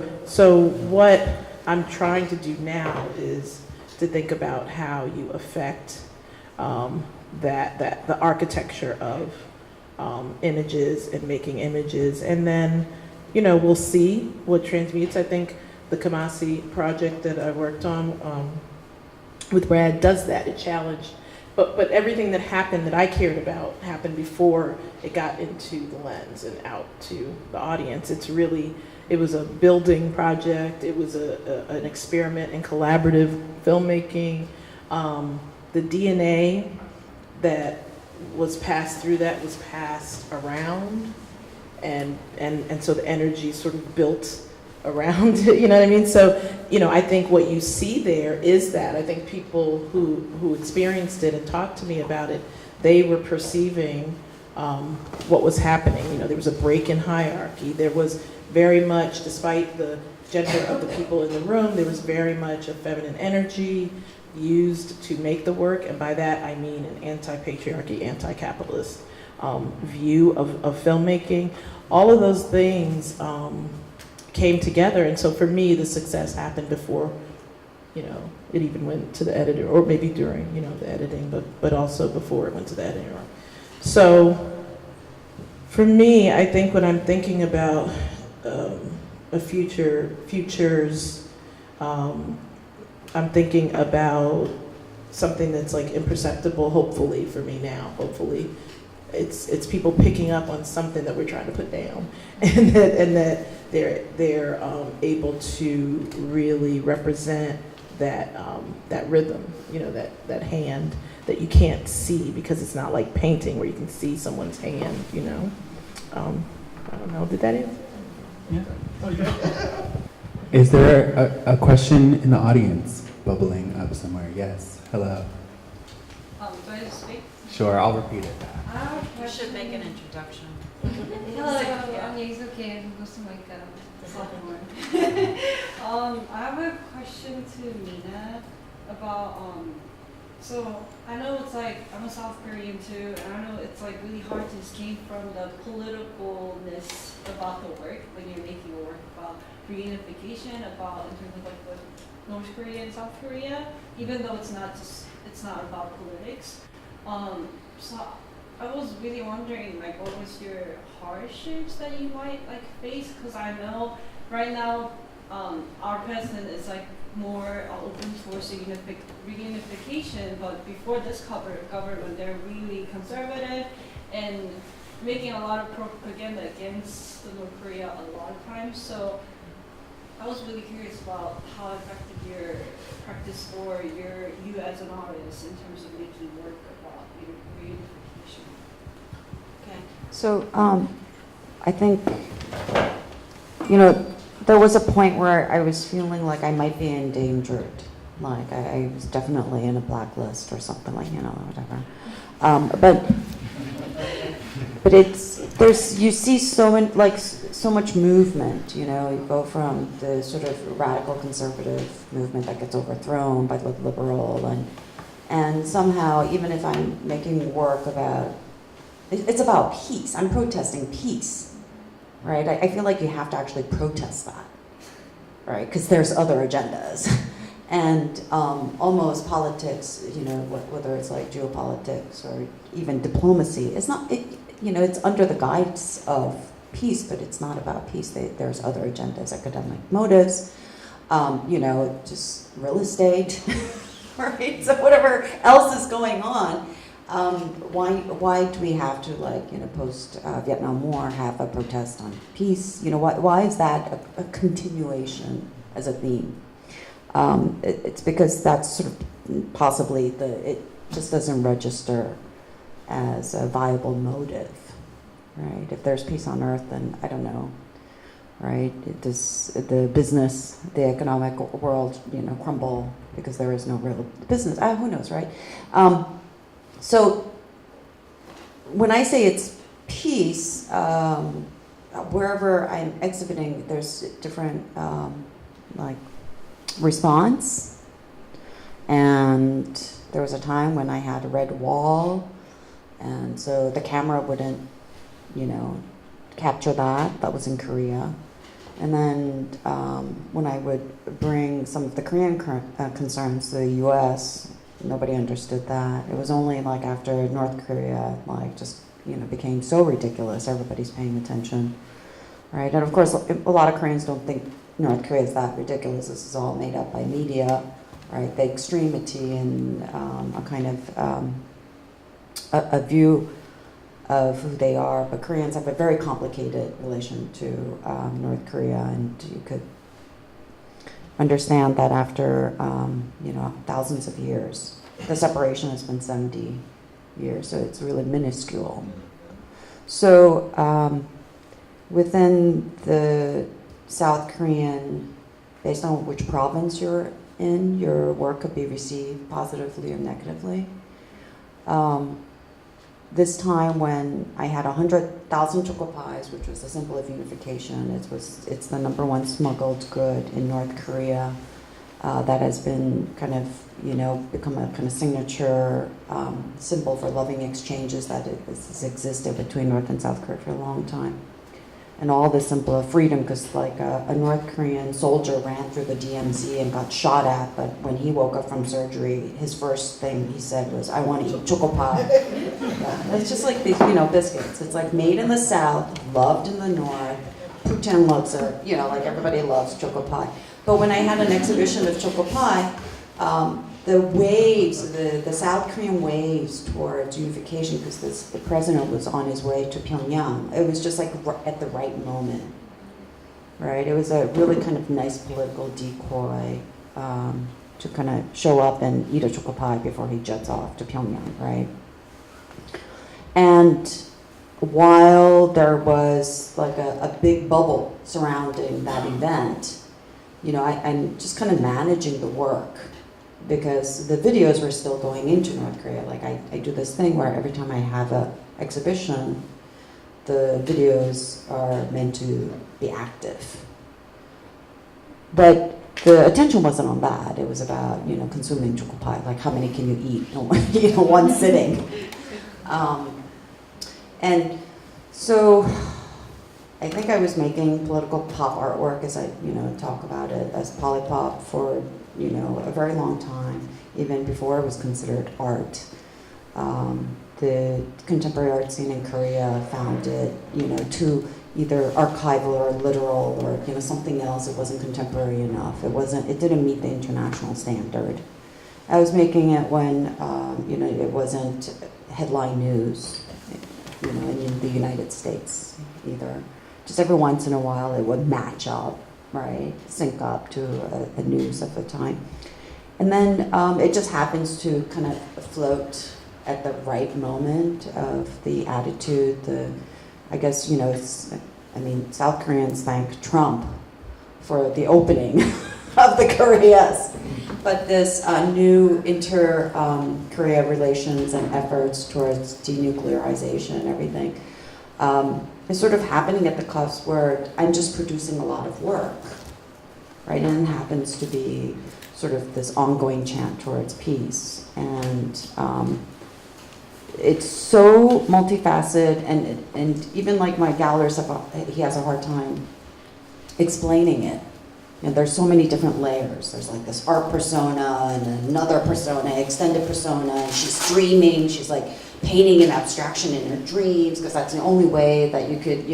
what I'm trying to do now is to think about how you affect that the architecture of images and making images, and then, you know, we'll see what transmutes. I think the Kamasi project that I worked on with Brad does that. It challenged, but everything that happened that I cared about happened before it got into the lens and out to the audience. It was a building project. It was an experiment in collaborative filmmaking. The DNA that was passed through that was passed around, and so the energy sort of built around it, you know what I mean? So, you know, I think what you see there is that. I think people who experienced it and talked to me about it, they were perceiving what was happening. You know, there was a break in hierarchy. There was very much, despite the gender of the people in the room. There was very much a feminine energy used to make the work, and by that I mean an anti-patriarchy, anti-capitalist view of filmmaking. All of those things came together, and so for me, the success happened before, you know, it even went to the editor, or maybe during, you know, the editing, but also before it went to the editor. So for me, I think when I'm thinking about futures, I'm thinking about something that's like imperceptible, hopefully for me now. Hopefully, it's people picking up on something that we're trying to put down, and that they're able to really represent that rhythm, you know, that hand that you can't see because it's not like painting where you can see someone's hand, you know. I don't know. Did that answer? Yeah. Is there a question in the audience bubbling up somewhere? Yes. Hello. Do I just speak? Sure, I'll repeat it. You should make an introduction. Hello, it's okay. I'm going to make a sophomore. I have a question to Mina about so I know it's like I'm a South Korean too, and I know it's like really hard to escape from the politicalness about the work when you're making a work about reunification, about in terms of like with North Korea and South Korea, even though it's not about politics. So I was really wondering, like, what was your hardships that you might like face? Because I know right now our president is like more open towards reunification, but before this government, they're really conservative and making a lot of propaganda against North Korea a lot of times. So I was really curious about how affected your practice or you as an artist in terms of making work about reunification. Okay. So I think, you know, there was a point where I was feeling like I might be endangered. Like I was definitely in a blacklist or something, like, you know, whatever. But you see so much movement, you know. You go from the sort of radical conservative movement that gets overthrown by the liberal, and somehow, even if I'm making work about, it's about peace. I'm protesting peace. Right, I feel like you have to actually protest that, right? Because there's other agendas, and almost politics. You know, whether it's like geopolitics or even diplomacy, it's not. You know, it's under the guise of peace, but it's not about peace. There's other agendas, academic motives. You know, just real estate, right? So whatever else is going on. Why do we have to, like, you know, post Vietnam War have a protest on peace? You know, why is that a continuation as a theme? It's because that's sort of possibly it just doesn't register as a viable motive, right? If there's peace on earth, then I don't know, right? Does the business, the economic world, you know, crumble because there is no real business? Who knows, right? So when I say it's peace, wherever I'm exhibiting, there's different like response. And there was a time when I had a red wall, and so the camera wouldn't, you know, capture that. That was in Korea. And then when I would bring some of the Korean concerns to the U.S., nobody understood that. It was only like after North Korea, like, just, you know, became so ridiculous, everybody's paying attention, right? And of course, a lot of Koreans don't think North Korea is that ridiculous. This is all made up by media, right? The extremity and a kind of a view of who they are. But Koreans have a very complicated relation to North Korea, and you could understand that after, you know, thousands of years. The separation has been 70 years, so it's really minuscule. So within the South Korean, based on which province you're in, your work could be received positively or negatively. this time when I had 100,000 choco pies, which was a symbol of unification. It's the #1 smuggled good in North Korea that has been kind of, become a kind of signature symbol for loving exchanges that has existed between North and South Korea for a long time. And all this symbol of freedom, because like a North Korean soldier ran through the DMZ and got shot at, but when he woke up from surgery, his first thing he said was, "I want to eat choco pie." Yeah, it's just like these, biscuits. It's like made in the South, loved in the North. Putin loves it, like everybody loves choco pie. But when I had an exhibition of choco pie, the waves, the South Korean waves towards unification, because the president was on his way to Pyongyang, it was just like at the right moment, right? It was a really kind of nice political decoy to kind of show up and eat a choco pie before he jets off to Pyongyang, right? And while there was like a big bubble surrounding that event, I'm just kind of managing the work, because the videos were still going into North Korea. Like I do this thing where every time I have an exhibition, the videos are meant to be active. But the attention wasn't on that. It was about, consuming choco pie. Like how many can you eat in one sitting? And so I think I was making political pop artwork, as I, talk about it, as polypop for, a very long time, even before it was considered art. The contemporary art scene in Korea found it, too either archival or literal or, something else. It wasn't contemporary enough. It didn't meet the international standard. I was making it when, it wasn't headline news, in the United States either. Just every once in a while it would match up, right? Sync up to a news of the time. And then it just happens to kind of float at the right moment of the attitude, I guess, South Koreans thank Trump for the opening of the Koreas. But this new inter-Korea relations and efforts towards denuclearization and everything is sort of happening at the cusp where I'm just producing a lot of work, right? And it happens to be sort of this ongoing chant towards peace. And it's so multifaceted, and even like my gallerist, he has a hard time explaining it. There's so many different layers. There's like this art persona and another persona, extended persona, and she's dreaming, she's like painting an abstraction in her dreams, because that's the only way that you could,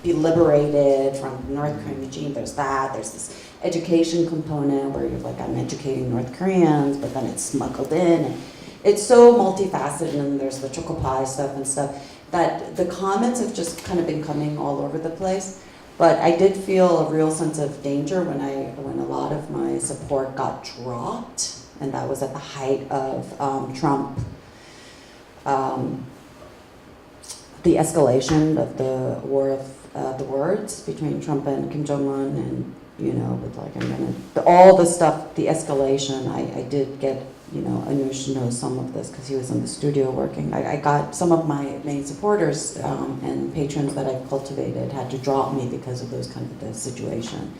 be liberated from the North Korean regime. There's this education component where you're like, I'm educating North Koreans, but then it's smuggled in. And it's so multifaceted, and there's the choco pie stuff and stuff, that the comments have just kind of been coming all over the place. But I did feel a real sense of danger when a lot of my support got dropped, and that was at the height of Trump, the escalation of the war of the words between Trump and Kim Jong-un, and with like all the stuff, the escalation. I did get Anush knows some of this because he was in the studio working. I got some of my main supporters and patrons that I've cultivated had to drop me because of those kind of the situation.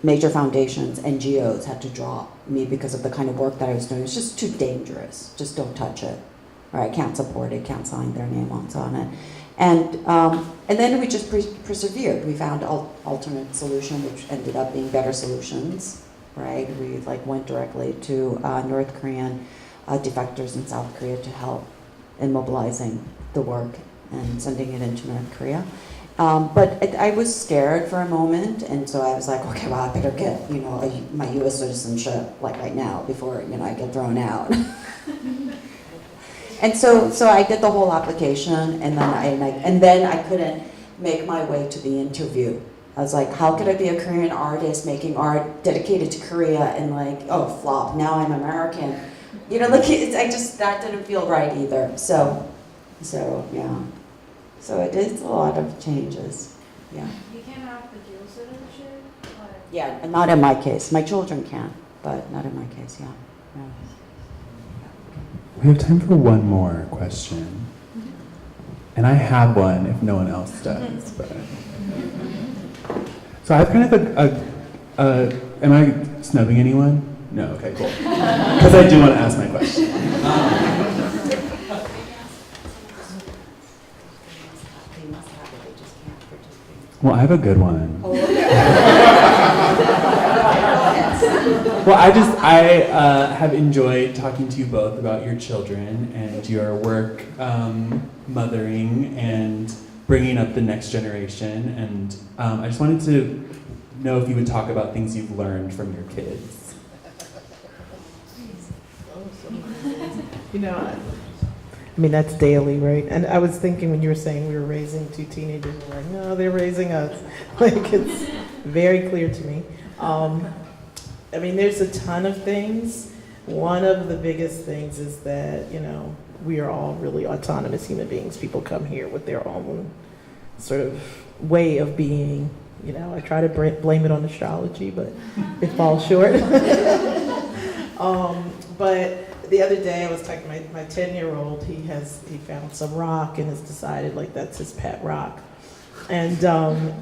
Major foundations, NGOs had to drop me because of the kind of work that I was doing. It's just too dangerous. Just don't touch it. Or I can't support it, can't sign their name on it. And then we just persevered. We found alternate solution, which ended up being better solutions. Right, we went directly to North Korean defectors in South Korea to help in mobilizing the work and sending it into North Korea. But I was scared for a moment, and so I was like, okay, well, I better get my U.S. citizenship right now before I get thrown out. And so I did the whole application, and then I couldn't make my way to the interview. I was like, how could I be a Korean artist making art dedicated to Korea and flop, now I'm American. That didn't feel right either. So yeah. So it is a lot of changes, yeah. You can have the dual citizenship? Yeah, not in my case. My children can, but not in my case, yeah. We have time for one more question. And I have one if no one else does. But. So I have kind of am I snubbing anyone? No, okay, cool. Because I do want to ask my question. Well, I have a good one. Well, I have enjoyed talking to you both about your children and your work mothering and bringing up the next generation. And I just wanted to know if you would talk about things you've learned from your kids. You know, I mean, that's daily, right? And I was thinking when you were saying we were raising 2 teenagers, we're like, no, they're raising us. Like, it's very clear to me. I mean, there's a ton of things. One of the biggest things is that, you know, we are all really autonomous human beings. People come here with their own sort of way of being. You know, I try to blame it on astrology, but it falls short. But the other day I was talking to my 10-year-old, he found some rock and has decided like that's his pet rock. And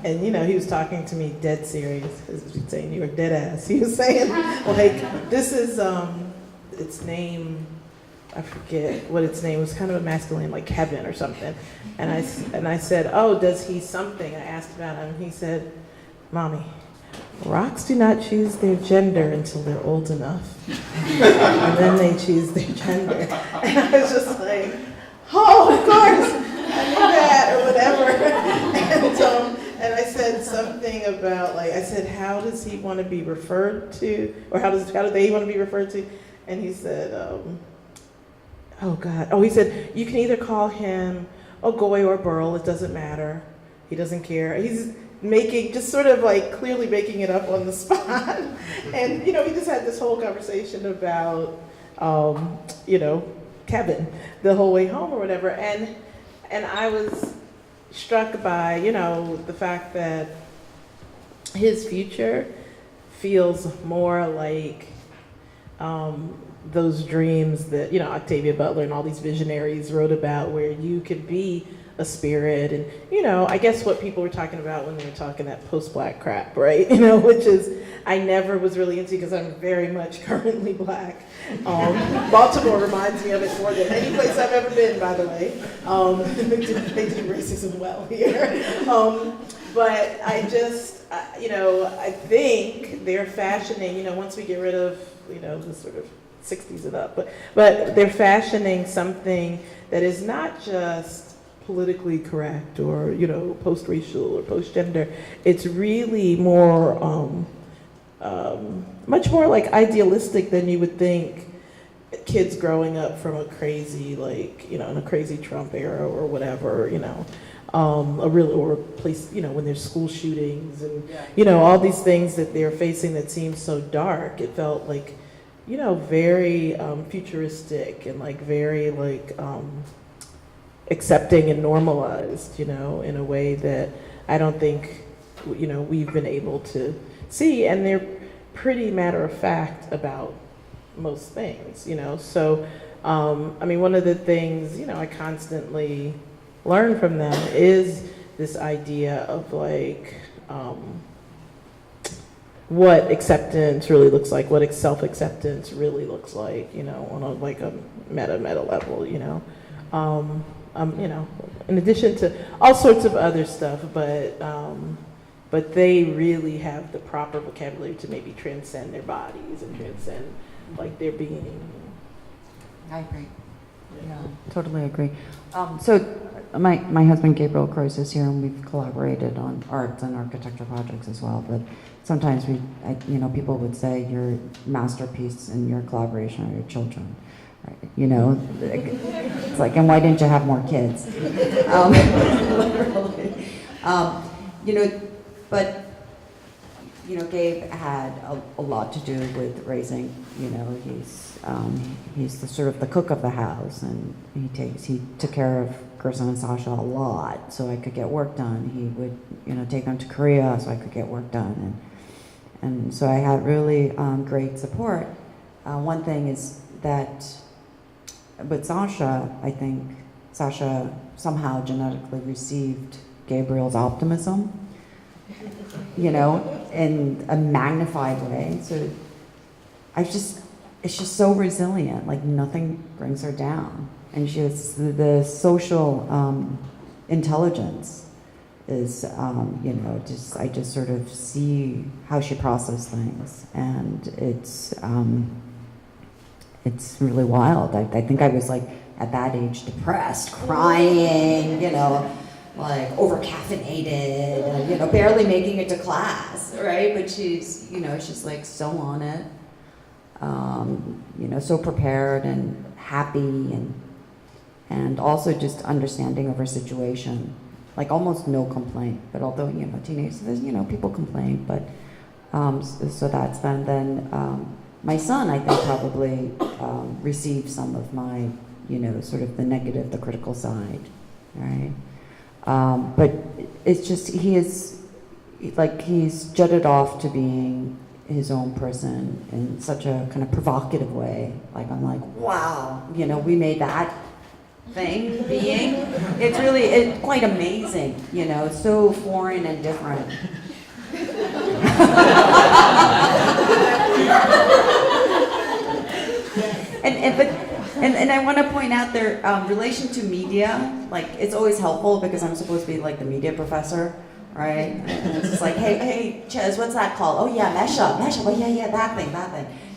you know, he was talking to me dead serious, as he's saying, you were dead ass. He was saying, like, this is, its name, I forget what its name was, kind of a masculine, like Kevin or something. And I said, oh, does he something? I asked about him. He said, Mommy, rocks do not choose their gender until they're old enough. And then they choose their gender. And I was just like, oh, of course, I knew that, or whatever. And I said something about, like, I said, how does he want to be referred to? Or how do they want to be referred to? And he said, oh, God. Oh, he said, you can either call him Ogoy or Burl, it doesn't matter. He doesn't care. He's just sort of like clearly making it up on the spot. And, you know, he just had this whole conversation about, you know, Kevin the whole way home or whatever. And I was struck by, you know, the fact that his future feels more like those dreams that, you know, Octavia Butler and all these visionaries wrote about, where you could be a spirit. And, you know, I guess what people were talking about when they were talking that post-Black crap, right? You know, which is, I never was really into because I'm very much currently Black. Baltimore reminds me of it more than any place I've ever been, by the way. They do racism well here. But I just, you know, I think they're fashioning, you know, once we get rid of, you know, the sort of 60s and up, but they're fashioning something that is not just politically correct or, you know, post-racial or post-gender. It's really more, much more like idealistic than you would think kids growing up from a crazy, like, you know, in a crazy Trump era or whatever, you know, or a place, you know, when there's school shootings and, you know, all these things that they're facing that seem so dark. It felt like, you know, very futuristic and like very like accepting and normalized, you know, in a way that I don't think, you know, we've been able to see. And they're pretty matter of fact about most things, you know. So, I mean, one of the things, you know, I constantly learn from them is this idea of like what acceptance really looks like, what self-acceptance really looks like, you know, on a like a meta level, you know. You know, in addition to all sorts of other stuff, but they really have the proper vocabulary to maybe transcend their bodies and transcend like their being. I agree. Yeah, totally agree. So my husband Gabriel Croce is here, and we've collaborated on arts and architecture projects as well. But sometimes you know, people would say your masterpiece and your collaboration are your children. Right? You know, it's like, and why didn't you have more kids? You know, but you know, Gabe had a lot to do with raising. You know, he's the sort of the cook of the house, and he took care of Gerson and Sasha a lot, so I could get work done. He would, you know, take them to Korea so I could get work done, and so I had really great support. One thing is that But Sasha, I think Sasha somehow genetically received Gabriel's optimism, you know, in a magnified way. So it's just so resilient, like nothing brings her down. And she has the social intelligence is, you know, I just sort of see how she processes things. And it's really wild. I think I was like at that age depressed, crying, you know, like over caffeinated, you know, barely making it to class, right? But she's, you know, she's like so on it, you know, so prepared and happy and also just understanding of her situation, like almost no complaint. But although, you know, teenagers, you know, people complain, but so that's been then. My son, I think, probably received some of my, you know, sort of the negative, the critical side, right? But it's just, he's jutted off to being his own person in such a kind of provocative way. Like, I'm like, wow, you know, we made that thing, being. It's quite amazing, you know, so foreign and different. And I want to point out their relation to media. Like, it's always helpful because I'm supposed to be like the media professor, right? And it's just like, hey, Ches, what's that called? Oh yeah, Mesha. Oh yeah, that thing.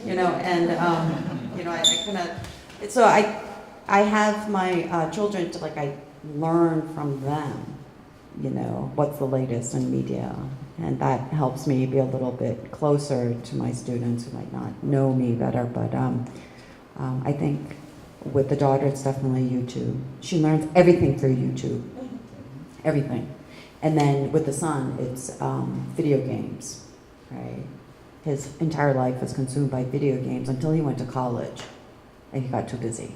You know, and you know, I kind of. So I have my children to I learn from them. You know, what's the latest in media. And that helps me be a little bit closer to my students who might not know me better. But I think with the daughter, it's definitely YouTube. She learns everything through YouTube, everything. And then with the son, it's video games, right? His entire life was consumed by video games until he went to college and he got too busy,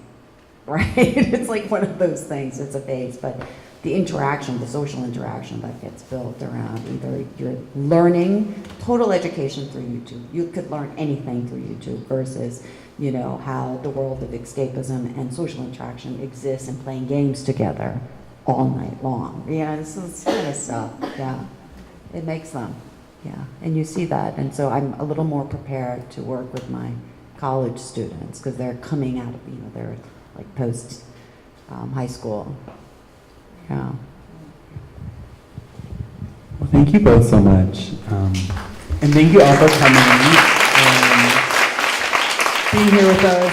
right? It's like one of those things, it's a phase. But the interaction, the social interaction that gets built around either you're learning total education through YouTube. You could learn anything through YouTube versus, you know, how the world of escapism and social interaction exists and playing games together all night long. Yeah, this kind of stuff. Yeah, it makes them. Yeah, and you see that. And so I'm a little more prepared to work with my college students because they're coming out of, you know, they're like post high school. Yeah. Well, thank you both so much. And thank you all for coming and being here with us.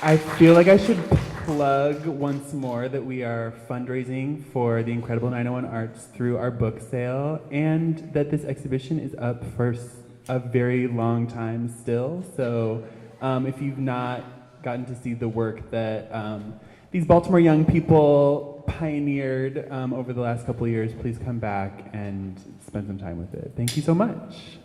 I feel like I should plug once more that we are fundraising for the Incredible 901 Arts through our book sale, and that this exhibition is up for a very long time still. So if you've not gotten to see the work that these Baltimore young people pioneered over the last couple of years, please come back and spend some time with it. Thank you so much.